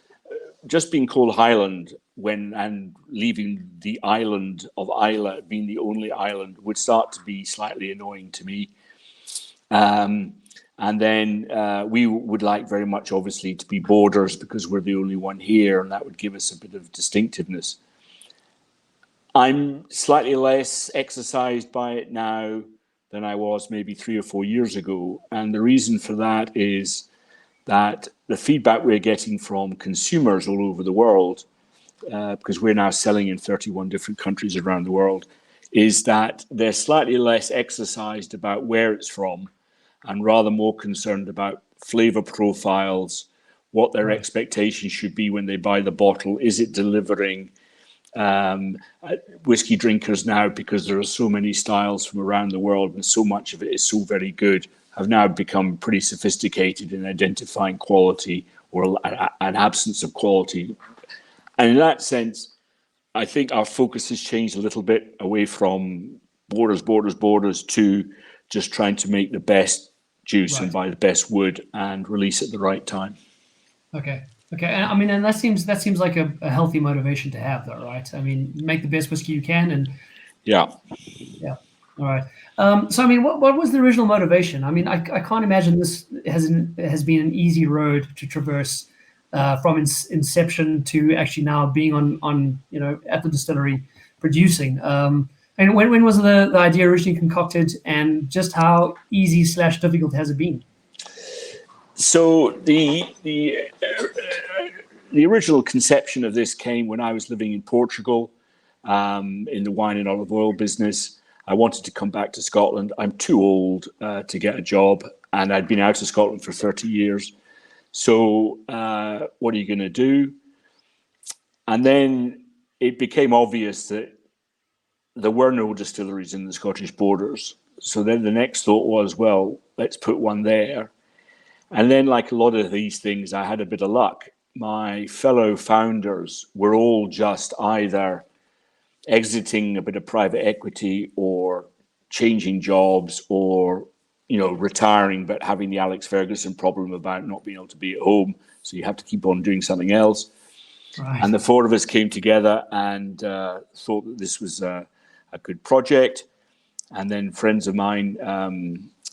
just being called Highland and leaving the island of Islay being the only island would start to be slightly annoying to me. And then we would like very much, obviously, to be Borders because we're the only one here, and that would give us a bit of distinctiveness. I'm slightly less exercised by it now than I was maybe 3 or 4 years ago. And the reason for that is that the feedback we're getting from consumers all over the world, because we're now selling in 31 different countries around the world, is that they're slightly less exercised about where it's from and rather more concerned about flavor profiles, what their expectations should be when they buy the bottle. Is it delivering? Whiskey drinkers now, because there are so many styles from around the world and so much of it is so very good, have now become pretty sophisticated in identifying quality or an absence of quality. And in that sense, I think our focus has changed a little bit away from borders to just trying to make the best juice and buy the best wood and release at the right time. Okay. And I mean, and that seems like a healthy motivation to have, though, right? I mean, make the best whiskey you can, and yeah. All right. So I mean, what was the original motivation? I mean, I can't imagine this has been an easy road to traverse from inception to actually now being on at the distillery producing. And when was the idea originally concocted, and just how easy / difficult has it been? So the original conception of this came when I was living in Portugal, in the wine and olive oil business. I wanted to come back to Scotland. I'm too old to get a job, and I'd been out of Scotland for 30 years. So what are you going to do? And then it became obvious that there were no distilleries in the Scottish Borders. So then the next thought was, well, let's put one there. And then, like a lot of these things, I had a bit of luck. My fellow founders were all just either exiting a bit of private equity or changing jobs or, retiring, but having the Alex Ferguson problem about not being able to be at home. So you have to keep on doing something else. Right. And the 4 of us came together and thought that this was a good project. And then friends of mine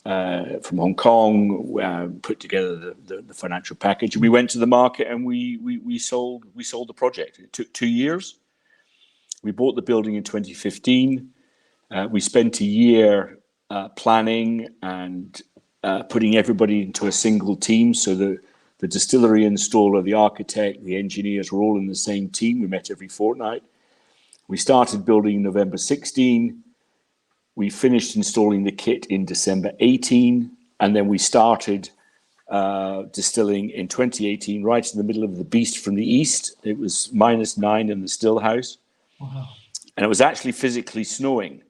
from Hong Kong, put together the financial package. We went to the market and we sold the project. It took 2 years. We bought the building in 2015. We spent a year planning and putting everybody into a single team. So the distillery installer, the architect, the engineers were all in the same team. We met every fortnight. We started building in November 16. We finished installing the kit in December 18. And then we started distilling in 2018, right in the middle of the beast from the east. It was -9 in the still house. Wow. And it was actually physically snowing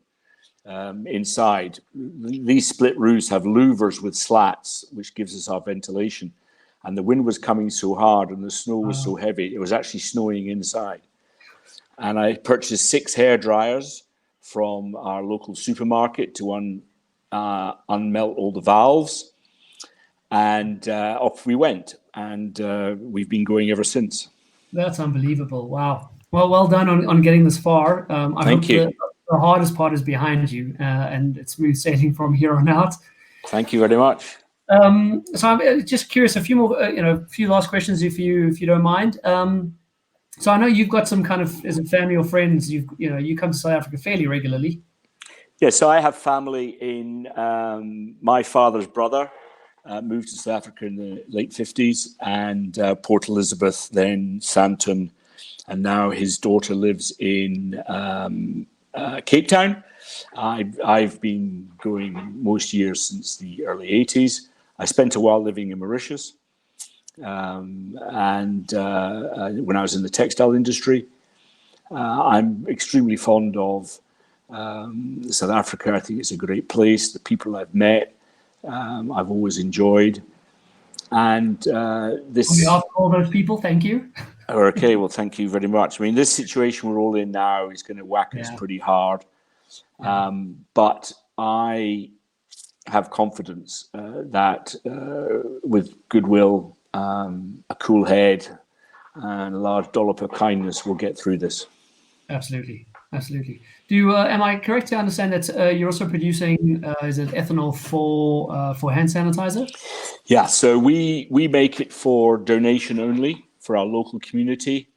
inside. These split roofs have louvers with slats, which gives us our ventilation. And the wind was coming so hard and the snow was so heavy, it was actually snowing inside. And I purchased 6 hair dryers from our local supermarket to unmelt all the valves. And off we went. And we've been going ever since. That's unbelievable. Wow. Well done on getting this far. I Thank hope you. The hardest part is behind you, and it's smooth sailing from here on out. Thank you very much. So I'm just curious, a few more, a few last questions, if you don't mind. So I know you've got some kind of, is it family or friends? You come to South Africa fairly regularly. Yeah, so I have family in my father's brother moved to South Africa in the late 50s, and Port Elizabeth, then Sandton, and now his daughter lives in Cape Town. I've been going most years since the early 80s. I spent a while living in Mauritius, and when I was in the textile industry. I'm extremely fond of South Africa. I think it's a great place. The people I've met, I've always enjoyed. And this... On behalf of all those people, thank you. Okay, well, thank you very much. I mean, this situation we're all in now is going to whack us pretty hard. But I have confidence that with goodwill, a cool head, and a large dollop of kindness, we'll get through this. Absolutely. Am I correct to understand that you're also producing, is it ethanol for hand sanitizer? Yeah, so we make it for donation only for our local community.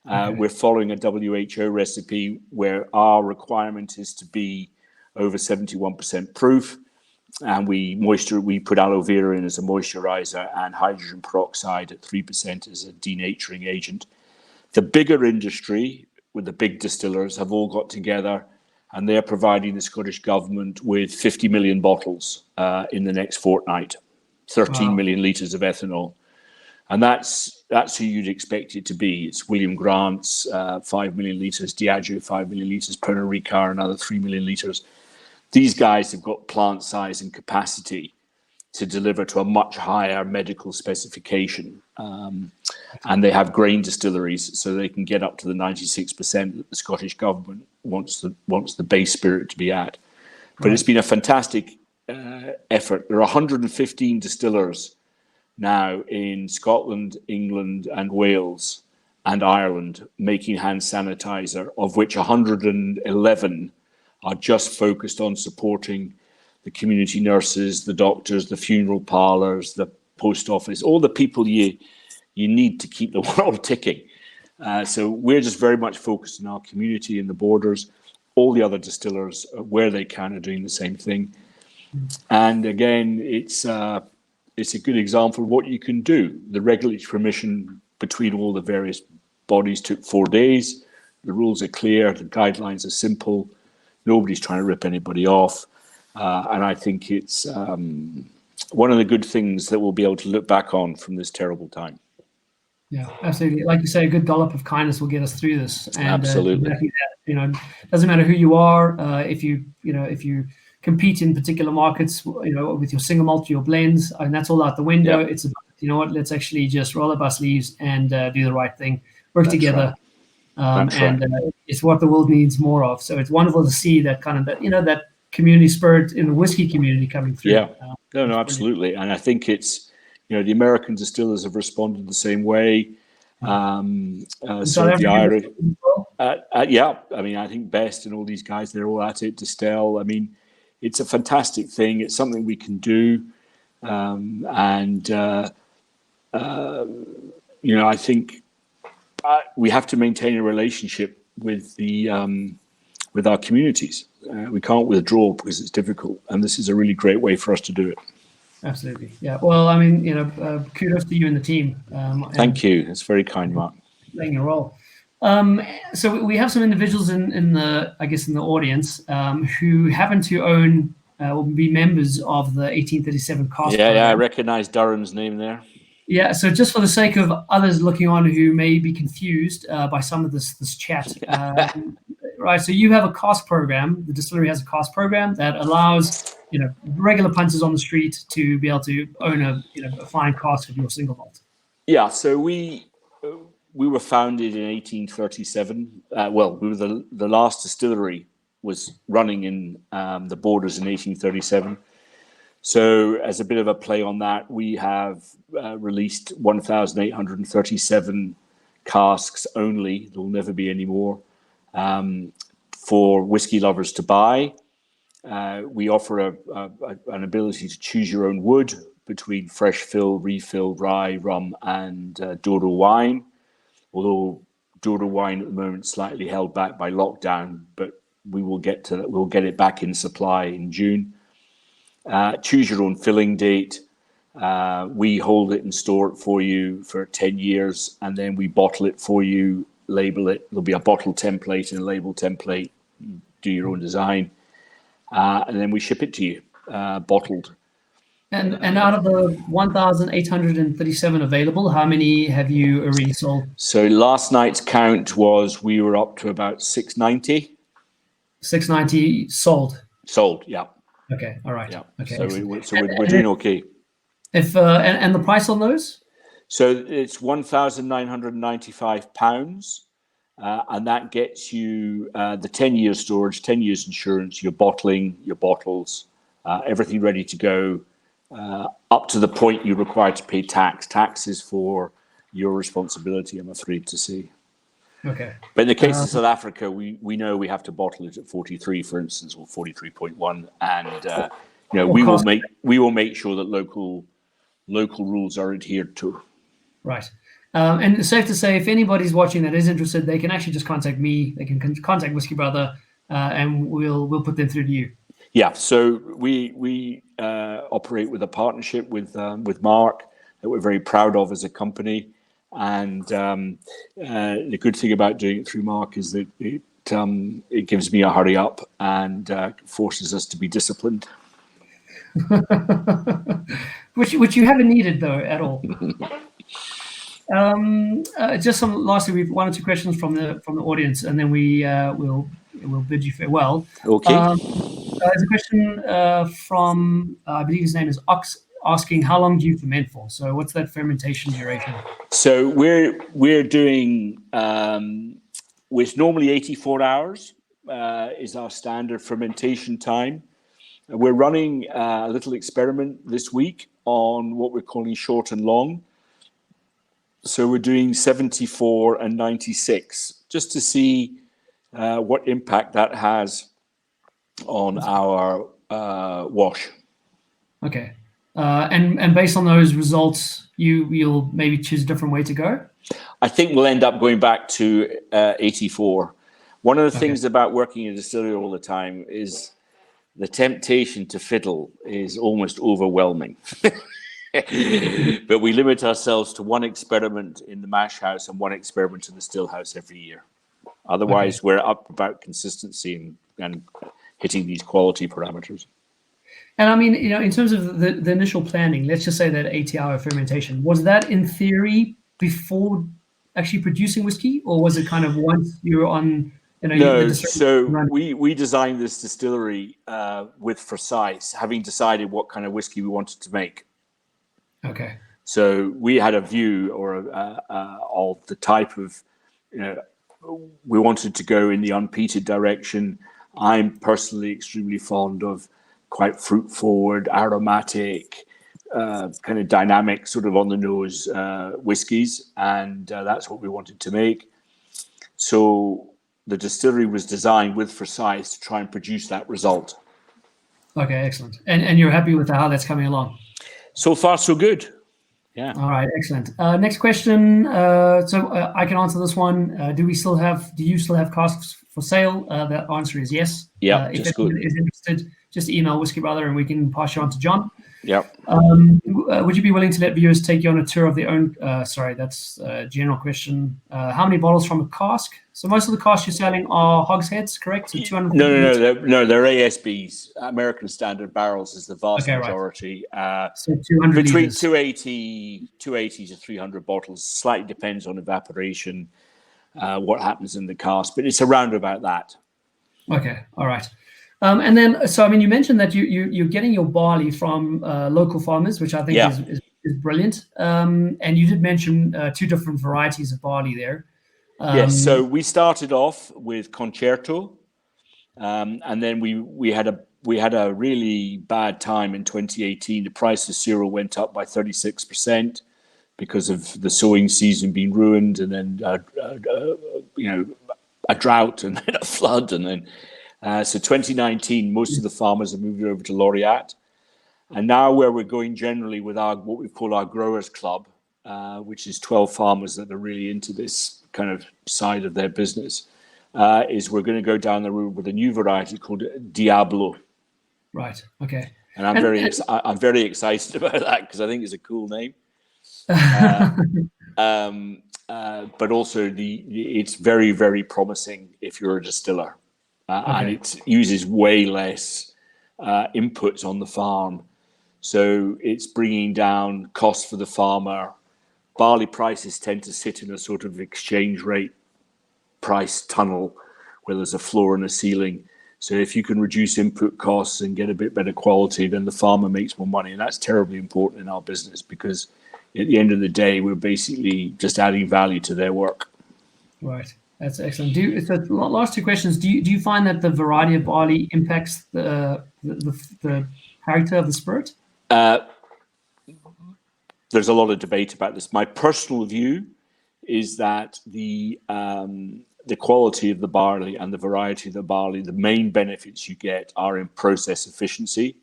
We're following a WHO recipe where our requirement is to be over 71% proof, and we put aloe vera in as a moisturizer and hydrogen peroxide at 3% as a denaturing agent. The bigger industry with the big distillers have all got together, and they're providing the Scottish government with 50 million bottles in the next fortnight, 13 million litres of ethanol. And that's who you'd expect it to be. It's William Grant's 5 million litres, Diageo 5 million litres, Pernod Ricard another 3 million litres. These guys have got plant size and capacity to deliver to a much higher medical specification. And they have grain distilleries, so they can get up to the 96% that the Scottish government wants the base spirit to be at. But it's been a fantastic effort. There are 115 distillers now in Scotland, England, and Wales and Ireland making hand sanitizer, of which 111 are just focused on supporting the community nurses, the doctors, the funeral parlours, the post office, all the people you need to keep the world ticking. So we're just very much focused on our community in the Borders. All the other distillers, where they can, are doing the same thing. And again, it's a good example of what you can do. The regulatory permission between all the various bodies took 4 days. The rules are clear. The guidelines are simple. Nobody's trying to rip anybody off. And I think it's one of the good things that we'll be able to look back on from this terrible time. Yeah, absolutely. Like you say, a good dollop of kindness will get us through this. And, absolutely. Doesn't matter who you are. If you compete in particular markets, with your single malt, your blends, and that's all out the window. Yep. It's about, let's actually just roll up our sleeves and do the right thing, work together. Right. It's what the world needs more of. So it's wonderful to see that kind of that community spirit in the whiskey community coming through. Yeah, no, absolutely. And I think it's, the American distillers have responded the same way. So the Irish, I think Best and all these guys, they're all at it. Distell. I mean, it's a fantastic thing. It's something we can do. I think we have to maintain a relationship with with our communities. We can't withdraw because it's difficult, and this is a really great way for us to do it. Absolutely, yeah. Well, I mean, kudos to you and the team. Thank you. That's very kind, Mark. Playing a role. So we have some individuals in the audience who happen to own or be members of the 1837 Cask. Yeah, I recognize Durham's name there. Yeah, so just for the sake of others looking on who may be confused by some of this chat, right? So you have a Cask program. The distillery has a Cask program that allows regular punters on the street to be able to own a fine cask of your single malt. Yeah, so we were founded in 1837. We were the last distillery was running in the Borders in 1837. So as a bit of a play on that, we have released 1,837 casks only. There'll never be any more for whiskey lovers to buy. We offer an ability to choose your own wood between fresh fill, refill, rye, rum, and Douro wine. Although Douro wine at the moment is slightly held back by lockdown, but we'll get it back in supply in June. Choose your own filling date. We hold it and store it for you for 10 years, and then we bottle it for you, label it. There'll be a bottle template and a label template. You do your own design, and then we ship it to you, bottled. And out of the 1,837 available, how many have you already sold? So last night's count was we were up to about 690. 690 sold. Sold, yeah. Okay, all right. Yeah. Okay. So we're doing okay. If and the price on those? So it's £1,995, and that gets you the 10 years storage, 10 years insurance, your bottling, your bottles, everything ready to go, up to the point you're required to pay tax. Tax is for your responsibility, I'm afraid to say. Okay. But in the case of South Africa, we know we have to bottle it at 43, for instance, or 43.1, and we will make sure that local rules are adhered to. Right. And it's safe to say, if anybody's watching that is interested, they can actually just contact me. They can contact WhiskyBrother, and we'll put them through to you. Yeah. So we operate with a partnership with Mark that we're very proud of as a company. And the good thing about doing it through Mark is that it gives me a hurry up and forces us to be disciplined. which you haven't needed though at all. Lastly, we've one or two questions from the audience, and then we'll bid you farewell. Okay. There's a question from I believe his name is Ox, asking how long do you ferment for? So what's that fermentation duration? So we're doing with normally 84 hours is our standard fermentation time. We're running a little experiment this week on what we're calling short and long. So we're doing 74 and 96 just to see what impact that has on our wash. Okay. And based on those results, you'll maybe choose a different way to go? I think we'll end up going back to 84. One of the things about working in a distillery all the time is the temptation to fiddle is almost overwhelming. But we limit ourselves to one experiment in the mash house and one experiment in the still house every year. Otherwise, we're up about consistency and hitting these quality parameters. And I mean, in terms of the initial planning, let's just say that 80-hour fermentation, was that in theory before actually producing whiskey, or was it kind of once you were on? No, so we designed this distillery with Fordyce, having decided what kind of whiskey we wanted to make. Okay. So we had a view of the type of, we wanted to go in the unpeated direction. I'm personally extremely fond of quite fruit forward, aromatic, kind of dynamic, sort of on the nose whiskies, and that's what we wanted to make. So the distillery was designed with Fordyce to try and produce that result. Okay, excellent. And you're happy with how that's coming along? So far, so good. Yeah. All right, excellent. Next question. I can answer this one. Do you still have casks for sale? The answer is yes. Yeah, If just anyone good. is interested, just email WhiskyBrother and we can pass you on to John. Yeah. Would you be willing to let viewers take you on a tour of their own? Sorry, that's a general question. How many bottles from a cask? So most of the casks you're selling are hogsheads, correct? So 200. No, they're ASBs. American Standard Barrels is the vast majority. So 200 between liters. 280 to 300 bottles. Slightly depends on evaporation, what happens in the cask, but it's around about that. Okay, all right. And then, so I mean, you mentioned that you're getting your barley from local farmers, which I think is brilliant. And you did mention two different varieties of barley there. Yes, so we started off with Concerto, and then we had a really bad time in 2018. The price of cereal went up by 36% because of the sowing season being ruined, and then a drought, and then a flood, and then so 2019, most of the farmers have moved over to Laureate, and now where we're going generally with what we call our growers club, which is 12 farmers that are really into this kind of side of their business, is we're going to go down the road with a new variety called Diablo. Right. Okay. And I'm very excited about that because I think it's a cool name. But also it's very, very promising if you're a distiller, and it uses way less inputs on the farm, so it's bringing down costs for the farmer. Barley prices tend to sit in a sort of exchange rate price tunnel where there's a floor and a ceiling. So if you can reduce input costs and get a bit better quality, then the farmer makes more money. And that's terribly important in our business because at the end of the day, we're basically just adding value to their work. Right. That's excellent. So last two questions. Do you find that the variety of barley impacts the character of the spirit? There's a lot of debate about this. My personal view is that the quality of the barley and the variety of the barley, the main benefits you get are in process efficiency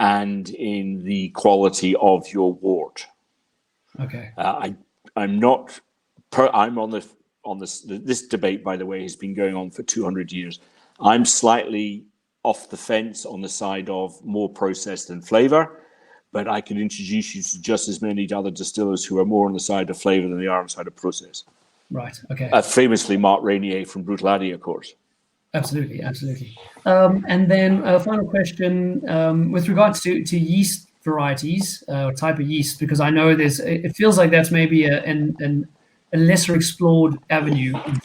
and in the quality of your wort. Okay. I'm on this debate, by the way, has been going on for 200 years. I'm slightly off the fence on the side of more process than flavor, but I can introduce you to just as many other distillers who are more on the side of flavor than they are on the side of process. Right. Okay. Famously, Mark Rainier from Brutaladi, of course. Absolutely. And then a final question with regards to yeast varieties or type of yeast, because I know it feels like that's maybe a lesser explored avenue in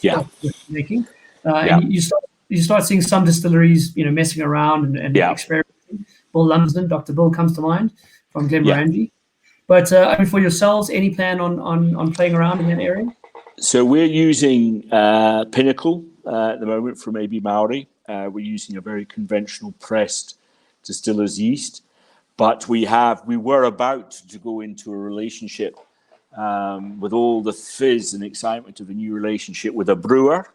making. And you start seeing some distilleries, messing around and experimenting. Bill Lumsden, Dr. Bill comes to mind from Glenmorangie. But for yourselves, any plan on playing around in that area? So we're using Pinnacle at the moment from AB Maori. We're using a very conventional pressed distiller's yeast, but we were about to go into a relationship with all the fizz and excitement of a new relationship with a brewer.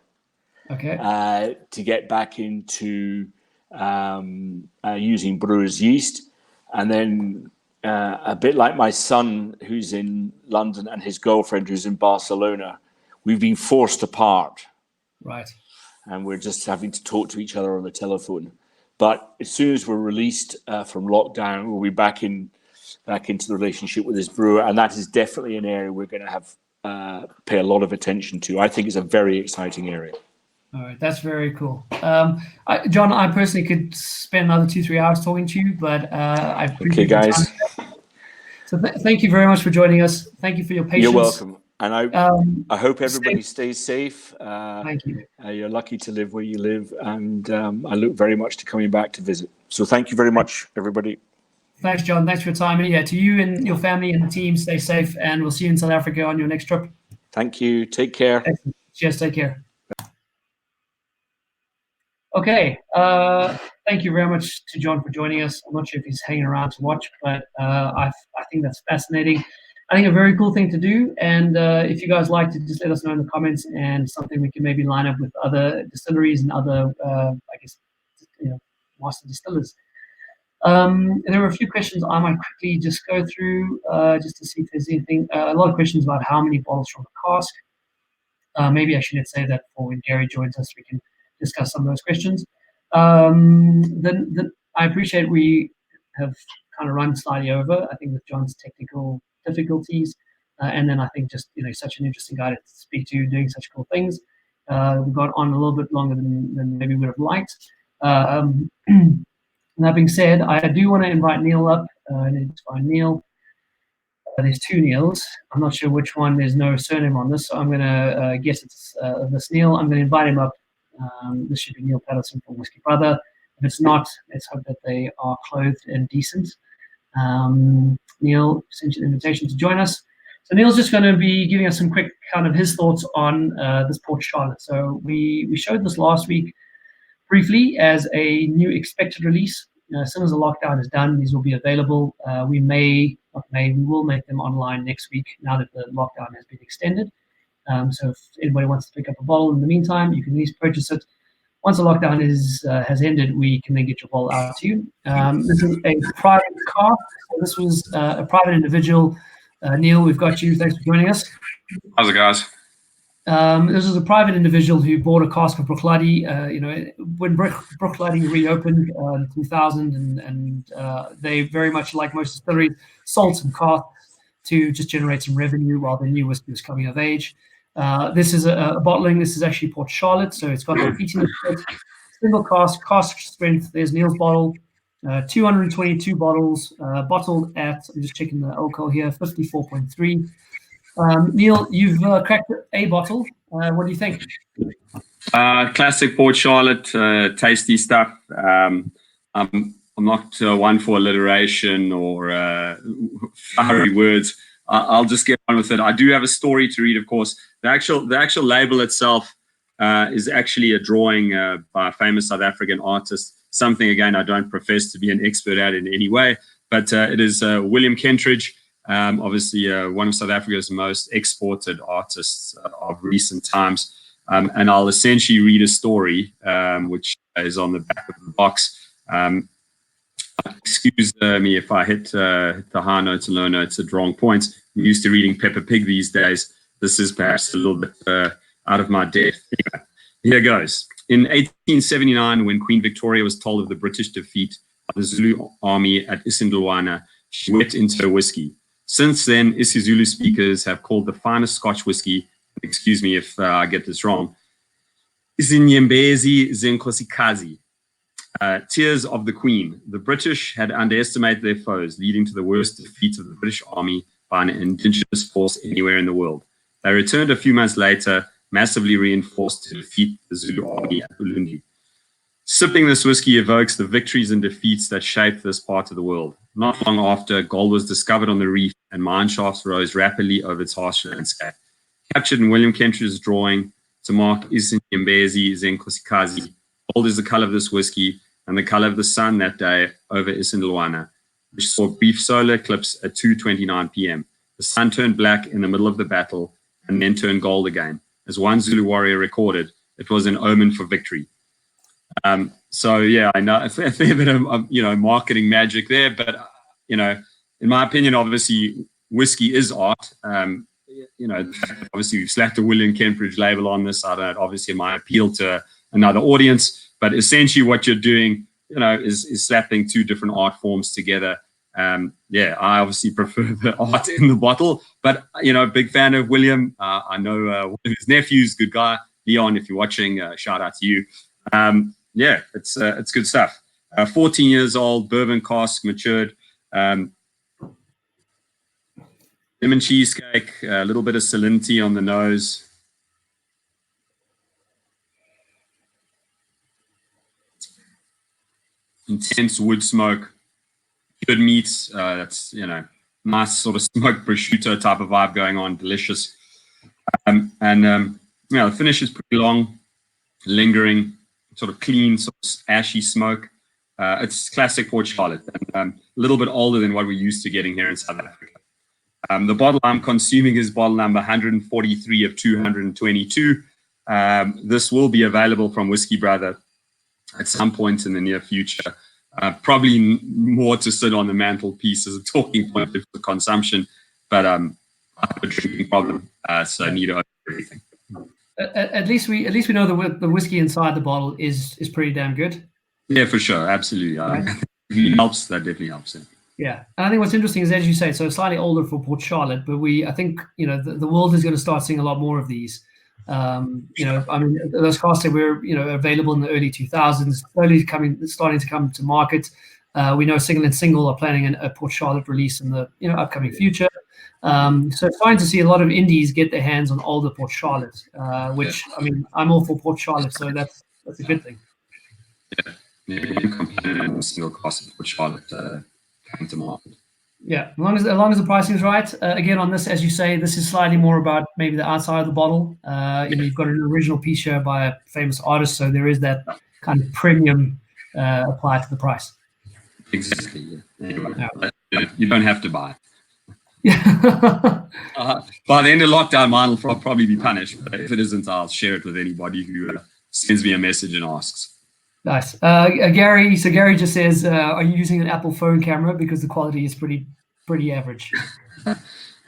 Okay. To get back into using brewer's yeast, and then a bit like my son who's in London and his girlfriend who's in Barcelona, we've been forced apart. Right. And we're just having to talk to each other on the telephone. But as soon as we're released from lockdown, we'll be back into the relationship with this brewer, and that is definitely an area we're going to have pay a lot of attention to. I think it's a very exciting area. All right, that's very cool. John, I personally could spend another 2-3 hours talking to you, but I appreciate your time. So thank you very much for joining us. Thank you for your patience. You're welcome. And I hope everybody stays safe. Thank you. You're lucky to live where you live, and I look very much to coming back to visit. So thank you very much, everybody. Thanks, John. Thanks for your time. And yeah, to you and your family and the team, stay safe, and we'll see you in South Africa on your next trip. Thank you. Take care. Excellent. Cheers. Take care. Okay. Thank you very much to John for joining us. I'm not sure if he's hanging around to watch, but I think that's fascinating. I think a very cool thing to do. And if you guys like to, just let us know in the comments, and something we can maybe line up with other distilleries and other, master distillers. There were a few questions I might quickly just go through just to see if there's anything. A lot of questions about how many bottles from the cask. Maybe I should say that for when Gary joins us, we can discuss some of those questions. Then I appreciate we have kind of run slightly over, I think, with John's technical difficulties. And then I think just, such an interesting guy to speak to, doing such cool things. We got on a little bit longer than maybe we would have liked. That being said, I do want to invite Neil up. I need to find Neil. There's two Neils. I'm not sure which one. There's no surname on this, so I'm going to guess it's this Neil. I'm going to invite him up. This should be Neil Patterson from WhiskyBrother. If it's not, let's hope that they are clothed and decent. Neil sent you an invitation to join us. So Neil's just going to be giving us some quick kind of his thoughts on this Port Charlotte. So we showed this last week briefly as a new expected release. As soon as the lockdown is done, these will be available. We will make them online next week now that the lockdown has been extended. So if anybody wants to pick up a bottle in the meantime, you can at least purchase it. Once the lockdown has ended, we can then get your bottle out to you. This is a private car. So this was a private individual. Neil, we've got you. Thanks for joining us. How's it, guys? This is a private individual who bought a cask of Bruichladdich. When Bruichladdich reopened in 2000, and they very much, like most distilleries, sold some cask to just generate some revenue while the new whiskey was coming of age. This is a bottling. This is actually Port Charlotte, so it's got a peating effect. Single cask strength. There's Neil's bottle. 222 bottles, bottled at, I'm just checking the alcohol here, 54.3. Neil, you've cracked a bottle. What do you think? Classic Port Charlotte, tasty stuff. I'm not one for alliteration or flowery words. I'll just get on with it. I do have a story to read, of course. The actual label itself is actually a drawing by a famous South African artist. Something, again, I don't profess to be an expert at in any way, but it is William Kentridge. Obviously one of South Africa's most exported artists of recent times. And I'll essentially read a story, which is on the back of the box. Excuse me if I hit the high notes and low notes at wrong points. I'm used to reading Peppa Pig these days. This is perhaps a little bit out of my depth. Anyway, here goes. In 1879, when Queen Victoria was told of the British defeat of the Zulu army at Isandlwana, she wept into her whiskey. Since then, isiZulu speakers have called the finest Scotch whiskey, excuse me if I get this wrong, Isinyembezi Zenkosikazi, Tears of the Queen. The British had underestimated their foes, leading to the worst defeat of the British army by an indigenous force anywhere in the world. They returned a few months later, massively reinforced to defeat the Zulu army at Ulundi. Sipping this whiskey evokes the victories and defeats that shaped this part of the world. Not long after, gold was discovered on the reef and mine shafts rose rapidly over its harsh landscape. Captured in William Kentridge's drawing to mark Isinyembezi Zenkosikazi, gold is the color of this whiskey and the color of the sun that day over Isandlwana, which saw a brief solar eclipse at 2:29 p.m. The sun turned black in the middle of the battle and then turned gold again. As one Zulu warrior recorded, it was an omen for victory. So yeah, I know a fair bit of marketing magic there, but in my opinion, obviously whiskey is art. Obviously we've slapped a William Kentridge label on this. I don't know, obviously it might appeal to another audience, but essentially what you're doing, is slapping two different art forms together. I obviously prefer the art in the bottle, but big fan of William. I know one of his nephews, good guy, Leon. If you're watching, shout out to you. It's good stuff. 14 years old, bourbon cask, matured. Lemon cheesecake, a little bit of salinity on the nose. Intense wood smoke. Good meats. That's nice sort of smoked prosciutto type of vibe going on. Delicious. The finish is pretty long, lingering, sort of clean, sort of ashy smoke. It's classic Port Charlotte, and a little bit older than what we're used to getting here in South Africa. The bottle I'm consuming is bottle number 143 of 222. This will be available from WhiskyBrother at some point in the near future. Probably more to sit on the mantelpiece as a talking point for consumption, but I have a drinking problem, so I need to open everything. At least we know the whiskey inside the bottle is pretty damn good. Yeah, for sure, absolutely. Right. It helps. That definitely helps. Yeah, and I think what's interesting is, as you say, so slightly older for Port Charlotte, but I think the world is going to start seeing a lot more of these. I mean, those casks that were available in the early 2000s, starting to come to market. We know Single and Single are planning a Port Charlotte release in the upcoming future. So it's fine to see a lot of indies get their hands on older Port Charlotte, which I mean, I'm all for Port Charlotte, so that's a good thing. Yeah, single cask of Port Charlotte coming to market. Yeah, as long as the pricing is right. Again, on this, as you say, this is slightly more about maybe the outside of the bottle. You've got an original piece here by a famous artist, so there is that kind of premium applied to the price. Exactly. Yeah. You don't have to buy. Yeah. By the end of lockdown, mine will probably be punished. But if it isn't, I'll share it with anybody who sends me a message and asks. Nice. Gary. So Gary just says, "Are you using an Apple phone camera because the quality is pretty average?"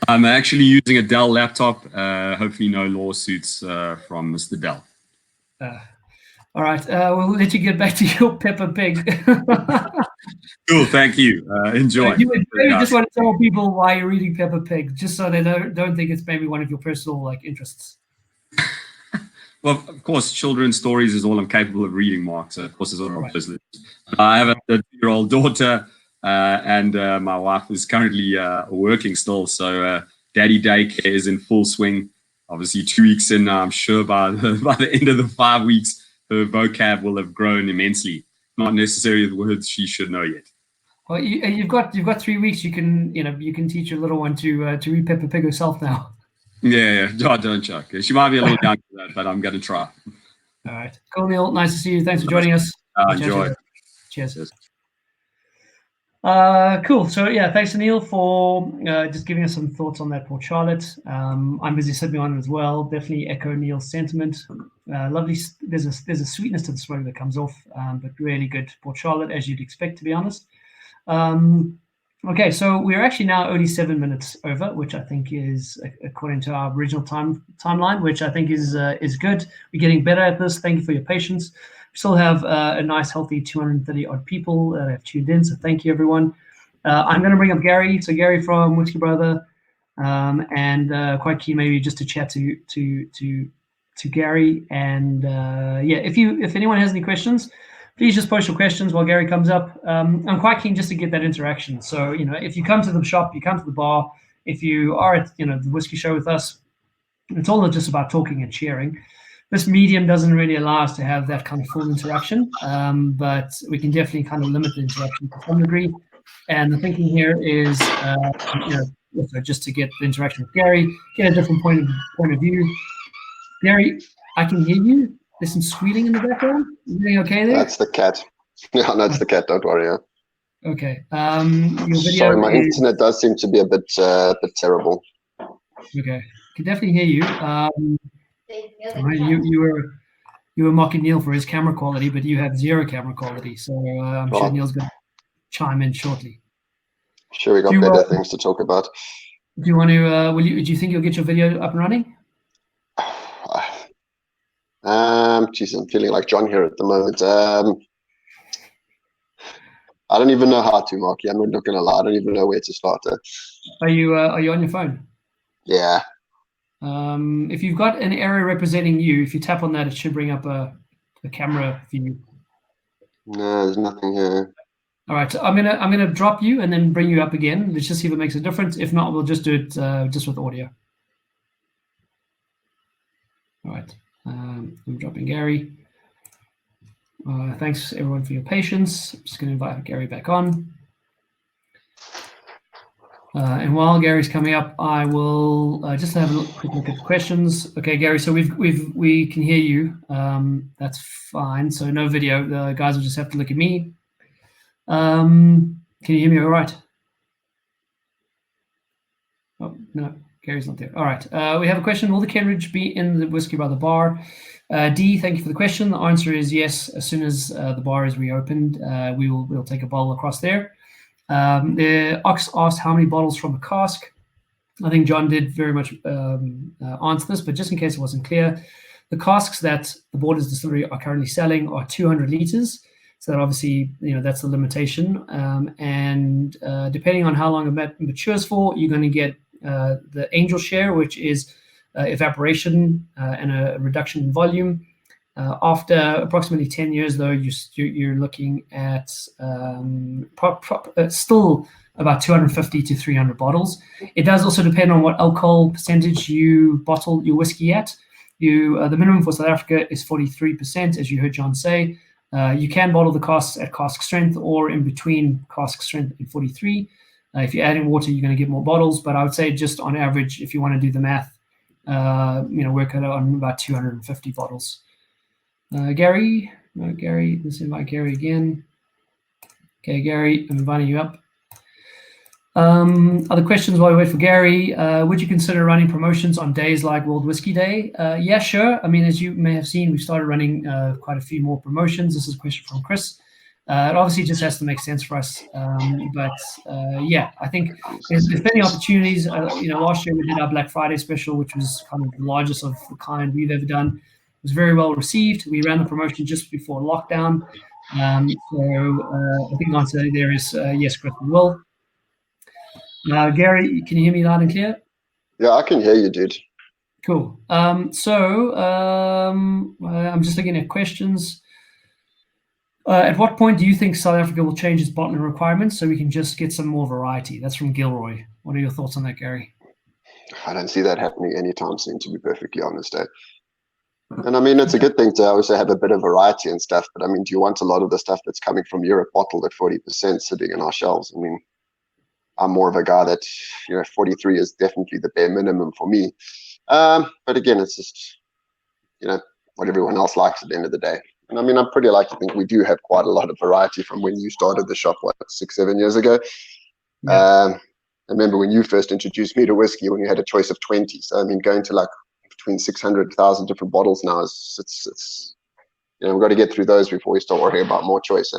I'm actually using a Dell laptop. Hopefully, no lawsuits from Mr. Dell. All right. We'll let you get back to your Peppa Pig. Cool. Thank you. Enjoy. You just want to tell people why you're reading Peppa Pig, just so they don't think it's maybe one of your personal interests. Well, of course, children's stories is all I'm capable of reading, Mark. So, of course, it's all our business. I have a 2-year-old daughter, and my wife is currently working still. So, daddy daycare is in full swing. Obviously, 2 weeks in now, I'm sure by the end of the 5 weeks, her vocab will have grown immensely. Not necessarily the words she should know yet. Well, you've got 3 weeks. You can teach your little one to read Peppa Pig herself now. Yeah. Don't joke. She might be a little young for that, but I'm going to try. All right. Cool, Neil. Nice to see you. Thanks for joining us. Enjoy. Cheers. Cool. So, yeah, thanks to Neil for just giving us some thoughts on that Port Charlotte. I'm busy sipping on it as well. Definitely echo Neil's sentiment. Lovely. There's a sweetness to the smoke that comes off, but really good Port Charlotte, as you'd expect, to be honest. Okay, so we're actually now only 7 minutes over, which I think is according to our original timeline, which I think is good. We're getting better at this. Thank you for your patience. We still have a nice, healthy 230 odd people that have tuned in, so thank you, everyone. I'm going to bring up Gary. So Gary from WhiskyBrother, and quite keen maybe just to chat to Gary. And if anyone has any questions, please just post your questions while Gary comes up. I'm quite keen just to get that interaction. So, if you come to the shop, you come to the bar, if you are at, the Whiskey Show with us, it's all just about talking and sharing. This medium doesn't really allow us to have that kind of full interaction, but we can definitely kind of limit the interaction to some degree. And the thinking here is, just to get the interaction with Gary, get a different point of view. Gary, I can hear you. There's some squealing in the background. Everything okay there? That's the cat. Yeah, that's the cat. Don't worry. Yeah. Okay. Your video. Sorry, my internet does seem to be a bit terrible. Okay, can definitely hear you. You were mocking Neil for his camera quality, but you have zero camera quality. So I'm sure Neil's going to chime in shortly. Sure, we got better things to talk about. Do you want to? Do you think you'll get your video up and running? Geez, I'm feeling like John here at the moment. I don't even know how to, Marky. I'm not gonna lie. I don't even know where to start. Are you on your phone? Yeah. If you've got an area representing you, if you tap on that, it should bring up a camera view. No, there's nothing here. All right, so I'm gonna drop you and then bring you up again. Let's just see if it makes a difference. If not, we'll just do it just with audio. All right. I'm dropping Gary. Thanks everyone for your patience. I'm just going to invite Gary back on. And while Gary's coming up, I will just have a quick look at the questions. Okay, Gary. So we can hear you. That's fine. So no video. The guys will just have to look at me. Can you hear me all right? Oh no. Gary's not there. All right. We have a question. Will the Kenridge be in the WhiskyBrother bar? D, thank you for the question. The answer is yes. As soon as the bar is reopened, we'll take a bottle across there. The Ox asked how many bottles from a cask. I think John did very much answer this, but just in case it wasn't clear, the casks that the Borders Distillery are currently selling are 200 liters. So that obviously, that's the limitation. And depending on how long it matures for, you're going to get the angel share, which is evaporation and a reduction in volume. After approximately 10 years, though, you're looking at still about 250 to 300 bottles. It does also depend on what alcohol percentage you bottle your whiskey at. The minimum for South Africa is 43%, as you heard John say. You can bottle the casks at cask strength or in between cask strength and 43. If you're adding water, you're going to get more bottles, but I would say just on average, if you want to do the math, work it out on about 250 bottles. Gary? No, Gary. Let's invite Gary again. Okay, Gary, I'm inviting you up. Other questions while we wait for Gary? Would you consider running promotions on days like World Whiskey Day? Yeah, sure. I mean, as you may have seen, we've started running quite a few more promotions. This is a question from Chris. It obviously just has to make sense for us. Yeah, I think there's many opportunities. Last year we did our Black Friday special, which was kind of the largest of the kind we've ever done. It was very well received. We ran the promotion just before lockdown. I think the answer there is yes, Chris, we will. Gary, can you hear me loud and clear? Yeah, I can hear you, dude. Cool. I'm just looking at questions. At what point do you think South Africa will change its bottling requirements so we can just get some more variety? That's from Gilroy. What are your thoughts on that, Gary? I don't see that happening anytime soon, to be perfectly honest. And I mean, it's a good thing to also have a bit of variety and stuff, but I mean, do you want a lot of the stuff that's coming from Europe bottled at 40% sitting in our shelves? I mean, I'm more of a guy that, 43 is definitely the bare minimum for me. But again, it's just, what everyone else likes at the end of the day. And I mean, I'm pretty lucky to think we do have quite a lot of variety from when you started the shop, 6-7 years ago. Yeah. I remember when you first introduced me to whiskey when you had a choice of 20. So, I mean, going to like between 600,000 different bottles now, it's we've got to get through those before we start worrying about more choice.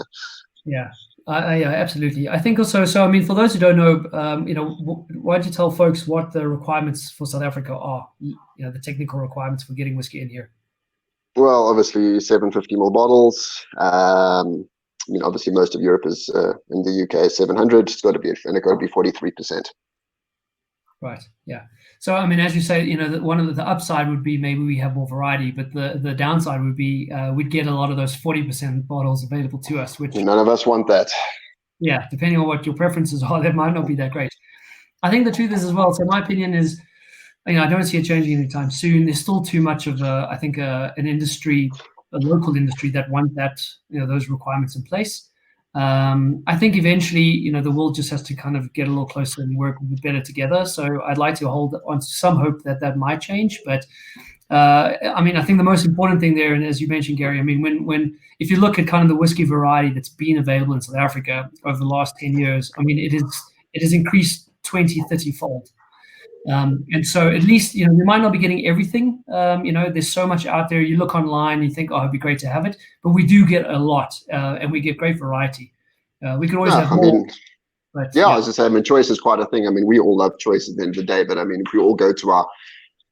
Yeah. Yeah, absolutely. I think also, so I mean, for those who don't know, why don't you tell folks what the requirements for South Africa are? The technical requirements for getting whiskey in here. Well, obviously 750 ml bottles. Obviously most of Europe is in the UK 700. It's got to be 43%. Right. Yeah. So I mean, as you say, one of the upside would be maybe we have more variety, but the downside would be we'd get a lot of those 40% bottles available to us, which none of us want that. Yeah, depending on what your preferences are, that might not be that great. I think the truth is as well. So my opinion is, I don't see it changing anytime soon. There's still too much of an industry, a local industry that want that those requirements in place. I think eventually, the world just has to kind of get a little closer and work a bit better together. So I'd like to hold on to some hope that might change. But I mean, I think the most important thing there, and as you mentioned, Gary, I mean, if you look at kind of the whiskey variety that's been available in South Africa over the last 10 years, I mean, it has increased 20, 30-fold. And so at least, we might not be getting everything. There's so much out there. You look online, you think, it'd be great to have it. But we do get a lot, and we get great variety. We could always have more. But, I was just saying, I mean, choice is quite a thing. I mean, we all love choice at the end of the day. But, I mean, if we all go to our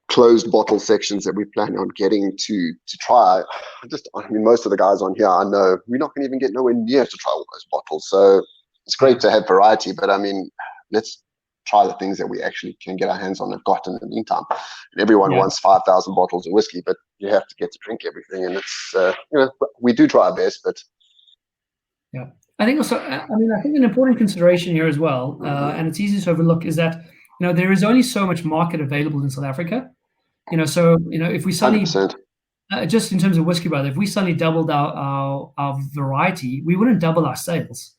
closed bottle sections that we plan on getting to try, most of the guys on here, I know, we're not going to even get nowhere near to try all those bottles. So it's great to have variety. But, I mean, let's try the things that we actually can get our hands on and got in the meantime. And everyone wants 5,000 bottles of whiskey, but you have to get to drink everything. And it's, we do try our best, but. Yeah. I think also, I think an important consideration here as well, and it's easy to overlook, is that, there is only so much market available in South Africa. If we suddenly, just in terms of WhiskyBrother, if we suddenly doubled our variety, we wouldn't double our sales.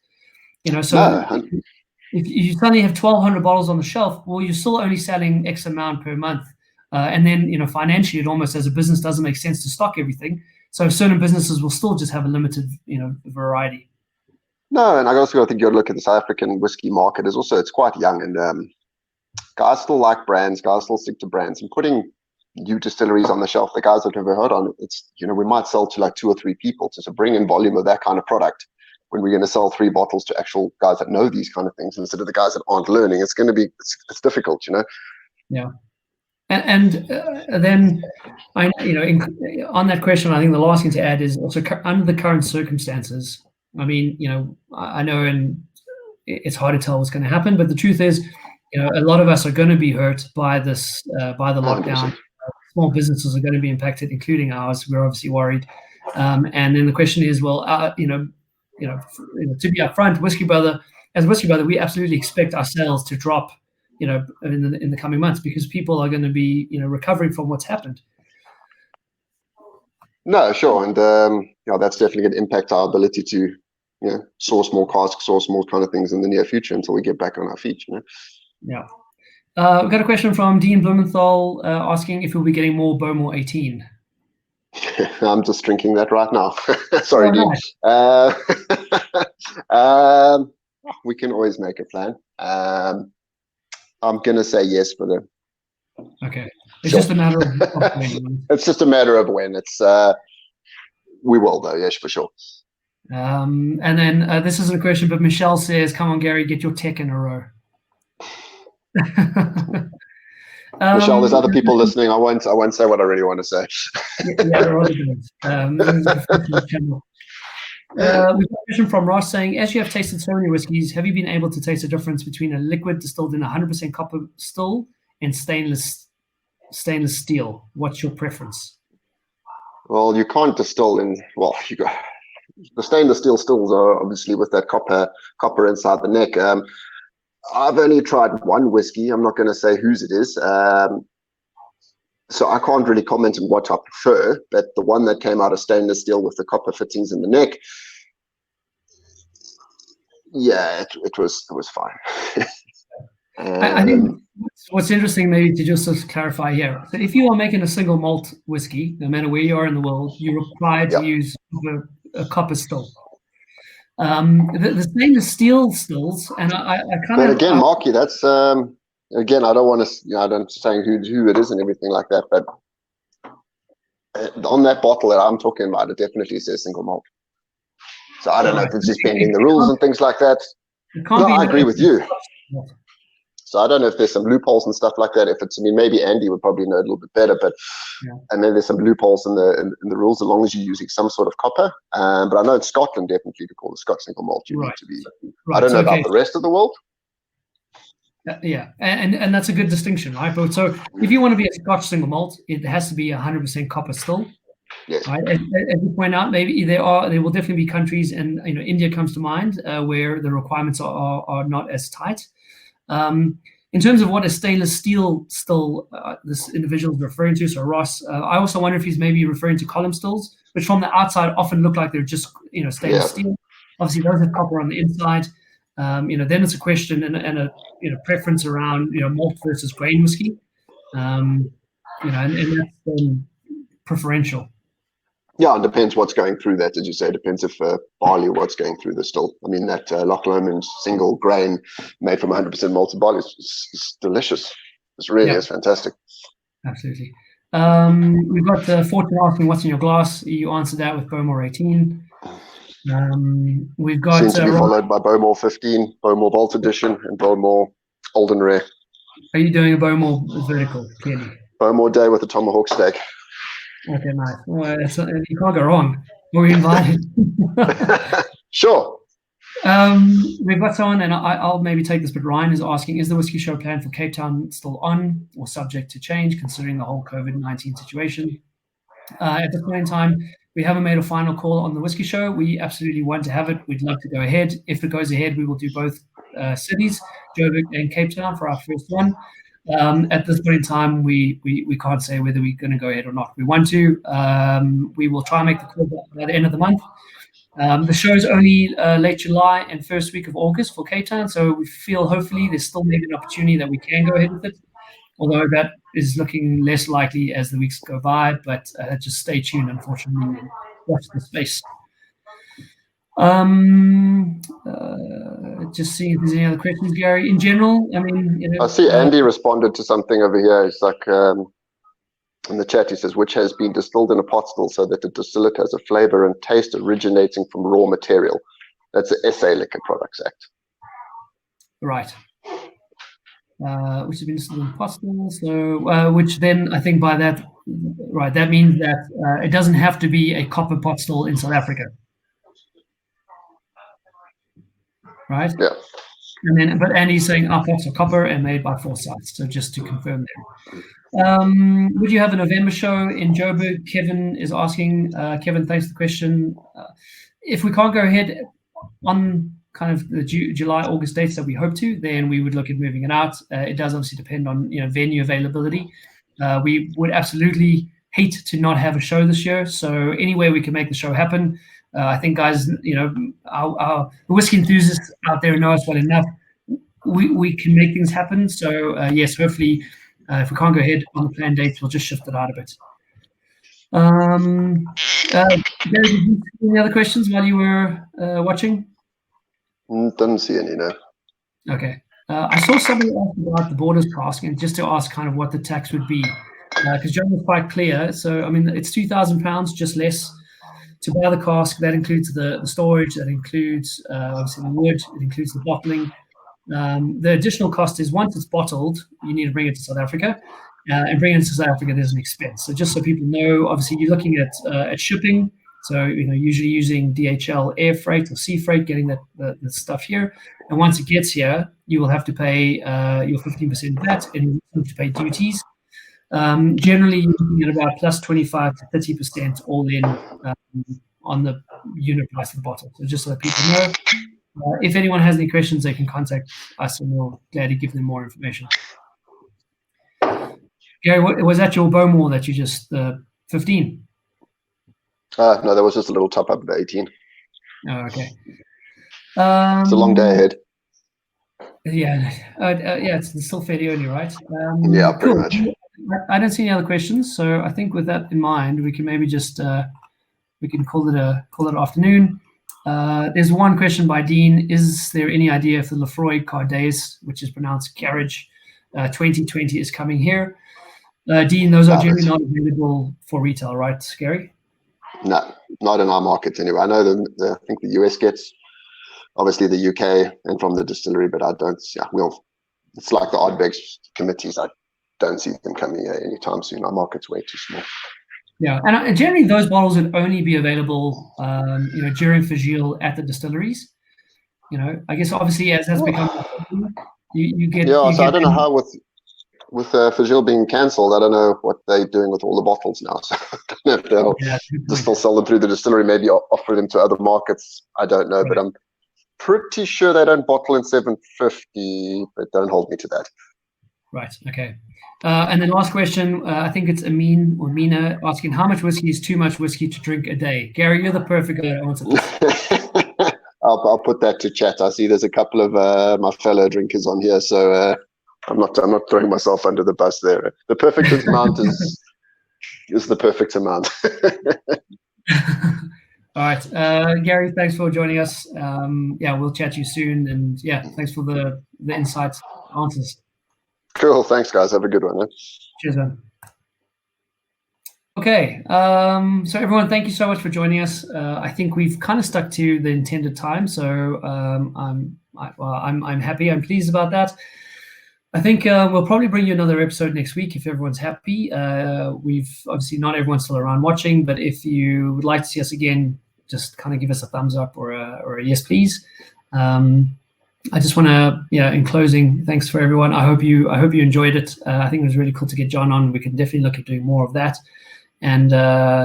If you suddenly have 1,200 bottles on the shelf, well, you're still only selling X amount per month. And then, financially, it almost as a business doesn't make sense to stock everything. So certain businesses will still just have a limited, variety. No, and I also think you got to look at the South African whiskey market it's quite young. And guys still like brands, guys still stick to brands, and putting new distilleries on the shelf, the guys that have ever heard on it, it's, we might sell to like 2 or 3 people. So to bring in volume of that kind of product when we're going to sell 3 bottles to actual guys that know these kind of things instead of the guys that aren't learning, it's going to be, it's difficult, Yeah. And then, on that question, I think the last thing to add is also under the current circumstances. I mean, I know, and it's hard to tell what's going to happen, but the truth is, a lot of us are going to be hurt by this, by the lockdown. 100%. Small businesses are going to be impacted, including ours. We're obviously worried. And then the question is, well, to be upfront, as WhiskyBrother, we absolutely expect our sales to drop, in the coming months, because people are going to be, recovering from what's happened. No, sure. And, that's definitely going to impact our ability to, source more cask, source more kind of things in the near future until we get back on our feet, Yeah. We've got a question from Dean Blumenthal asking if we'll be getting more Bowmore 18. I'm just drinking that right now. Sorry, Dean. Nice. We can always make a plan. I'm going to say yes for the. Okay. It's just a matter of when. It's just a matter of when. We will, though, yes, for sure. And then this isn't a question, but Michelle says, come on, Gary, get your tech in a row. Michelle, there's other people listening. I won't say what I really want to say. There are other channel. We've got a question from Ross saying, as you have tasted so many whiskies, have you been able to taste the difference between a liquid distilled in 100% copper still and stainless steel? What's your preference? Well, you can't distill in, the stainless steel stills are obviously with that copper inside the neck. I've only tried one whiskey. I'm not going to say whose it is. So I can't really comment on what I prefer, but the one that came out of stainless steel with the copper fittings in the neck, yeah, it was fine. I think what's interesting, maybe to just clarify here, so if you are making a single malt whiskey, no matter where you are in the world, you're required to use a copper still. The stainless steel stills, and I kind of. But again, Marky, that's again, I don't want to, I don't say who it is and everything like that, but on that bottle that I'm talking about, it definitely says single malt. So I don't know if it's just bending the rules and things like that. No, I agree with you. So I don't know if there's some loopholes and stuff like that. If it's, maybe Andy would probably know a little bit better, but and then there's some loopholes in the rules as long as you're using some sort of copper. But I know in Scotland, definitely to call the Scotch single malt, you need to be. I don't know about the rest of the world. Yeah, and that's a good distinction, right? But so if you want to be a Scotch single malt, it has to be 100% copper still. Yes. Right. As you point out, maybe there will definitely be countries, and India comes to mind, where the requirements are not as tight. In terms of what a stainless steel still this individual is referring to, so Ross, I also wonder if he's maybe referring to column stills, which from the outside often look like they're just stainless steel. Obviously, those have copper on the inside. Then it's a question and a preference around malt versus grain whiskey, and that's preferential. Yeah, it depends what's going through that. As you say, it depends if barley or what's going through the still. That Loch Lomond single grain made from 100% malted barley is delicious. It really is fantastic. Absolutely. We've got Fortune asking what's in your glass. You answered that with Bowmore 18. We've got seems to be followed by Bowmore 15, Bowmore Vault Edition, and Bowmore Old and Rare. Are you doing a Bowmore vertical, clearly? Bowmore Day with a tomahawk steak. Okay, nice. Well, you can't go wrong. We're invited. Sure. We've got someone, and I'll maybe take this, but Ryan is asking, is the Whiskey Show plan for Cape Town still on or subject to change, considering the whole COVID-19 situation? At this point in time, we haven't made a final call on the Whiskey Show. We absolutely want to have it. We'd love to go ahead. If it goes ahead, we will do both cities, Joburg and Cape Town, for our first one. At this point in time, we can't say whether we're going to go ahead or not. We want to. We will try and make the call by the end of the month. The show is only late July and first week of August for Cape Town, so we feel hopefully there's still maybe an opportunity that we can go ahead with it, although that is looking less likely as the weeks go by. But just stay tuned, unfortunately, and watch the space. Just seeing if there's any other questions, Gary. In general, I mean, I see Andy responded to something over here. It's like in the chat, he says, which has been distilled in a pot still so that the distillate has a flavor and taste originating from raw material. That's the SA Liquor Products Act. Right. Which has been distilled in pot still. So, which then I think by that, right, that means that it doesn't have to be a copper pot still in South Africa. Right? Yeah. And then, but Andy's saying our pots are copper and made by Forsyth. So just to confirm there. Would you have a November show in Joburg? Kevin is asking. Kevin, thanks for the question. If we can't go ahead on kind of the July, August dates that we hope to, then we would look at moving it out. It does obviously depend on venue availability. We would absolutely hate to not have a show this year. So any way we can make the show happen. I think, guys, our whiskey enthusiasts out there know us well enough. We can make things happen. So yes, hopefully, if we can't go ahead on the planned dates, we'll just shift it out a bit. Gary, did you see any other questions while you were watching? Didn't see any, no. Okay. I saw somebody ask about the Borders cask, and just to ask kind of what the tax would be, because John was quite clear. So, I mean, it's £2,000, just less. To buy the cask, that includes the storage, that includes obviously the wood, it includes the bottling. The additional cost is once it's bottled, you need to bring it to South Africa, and bringing it to South Africa, there's an expense. So just so people know, obviously you're looking at shipping. So usually using DHL air freight or sea freight, getting the stuff here. And once it gets here, you will have to pay your 15% VAT, and you have to pay duties. Generally, you're looking at about plus 25 to 30% all in on the unit price of the bottle. So just so that people know, if anyone has any questions, they can contact us, and we'll gladly give them more information. Gary, was that your Bowmore that you just 15? No, that was just a little top up of 18. Oh, okay. It's a long day ahead. Yeah, it's still fairly early, right? Yeah, pretty cool. much. I don't see any other questions, so I think with that in mind, we can maybe just we can call it afternoon. There's one question by Dean: is there any idea if the Lefroy Cardace, which is pronounced Carriage, 2020 is coming here? Dean, those are generally not available for retail, right, Gary? No, not in our markets anyway. I know I think the US gets, obviously the UK and from the distillery, but I don't. Yeah, it's like the Oddbegs committees. I don't see them coming here anytime soon. Our market's way too small. Yeah, and generally those bottles would only be available, during Fagile at the distilleries. I guess obviously as that's become, you get. Yeah, you so get I don't know how with Fagile being cancelled, I don't know what they're doing with all the bottles now. So I don't know if they'll still sell them through the distillery, maybe offer them to other markets. I don't know, but I'm pretty sure they don't bottle in 750, but don't hold me to that. Right. Okay. And then last question, I think it's Amin or Mina asking, how much whiskey is too much whiskey to drink a day? Gary, you're the perfect guy to answer this. I'll put that to chat. I see there's a couple of my fellow drinkers on here, so I'm not throwing myself under the bus there. The perfect amount is the perfect amount. All right, Gary, thanks for joining us. We'll chat to you soon, and thanks for the insights, answers. Cool. Thanks, guys. Have a good one. Cheers, man. Okay. So everyone, thank you so much for joining us. I think we've kind of stuck to the intended time, so I'm happy. I'm pleased about that. I think we'll probably bring you another episode next week if everyone's happy. We've obviously not everyone's still around watching, but if you would like to see us again, just kind of give us a thumbs up or a yes, please. I just want to, in closing, thanks for everyone. I hope you enjoyed it. I think it was really cool to get John on. We can definitely look at doing more of that. And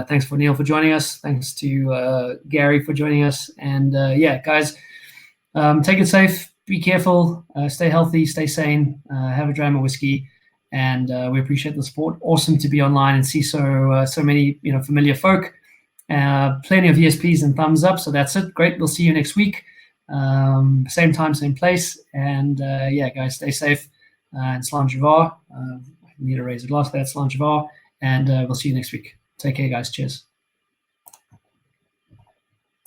thanks for Neil for joining us. Thanks to Gary for joining us. And guys, take it safe. Be careful. Stay healthy. Stay sane. Have a dram of whiskey. And we appreciate the support. Awesome to be online and see so many familiar folk. Plenty of ESPs and thumbs up. So that's it. Great. We'll see you next week. Same time, same place. And guys, stay safe. And Slan Javar. I need to raise a glass there. Slan Javar. And we'll see you next week. Take care, guys. Cheers.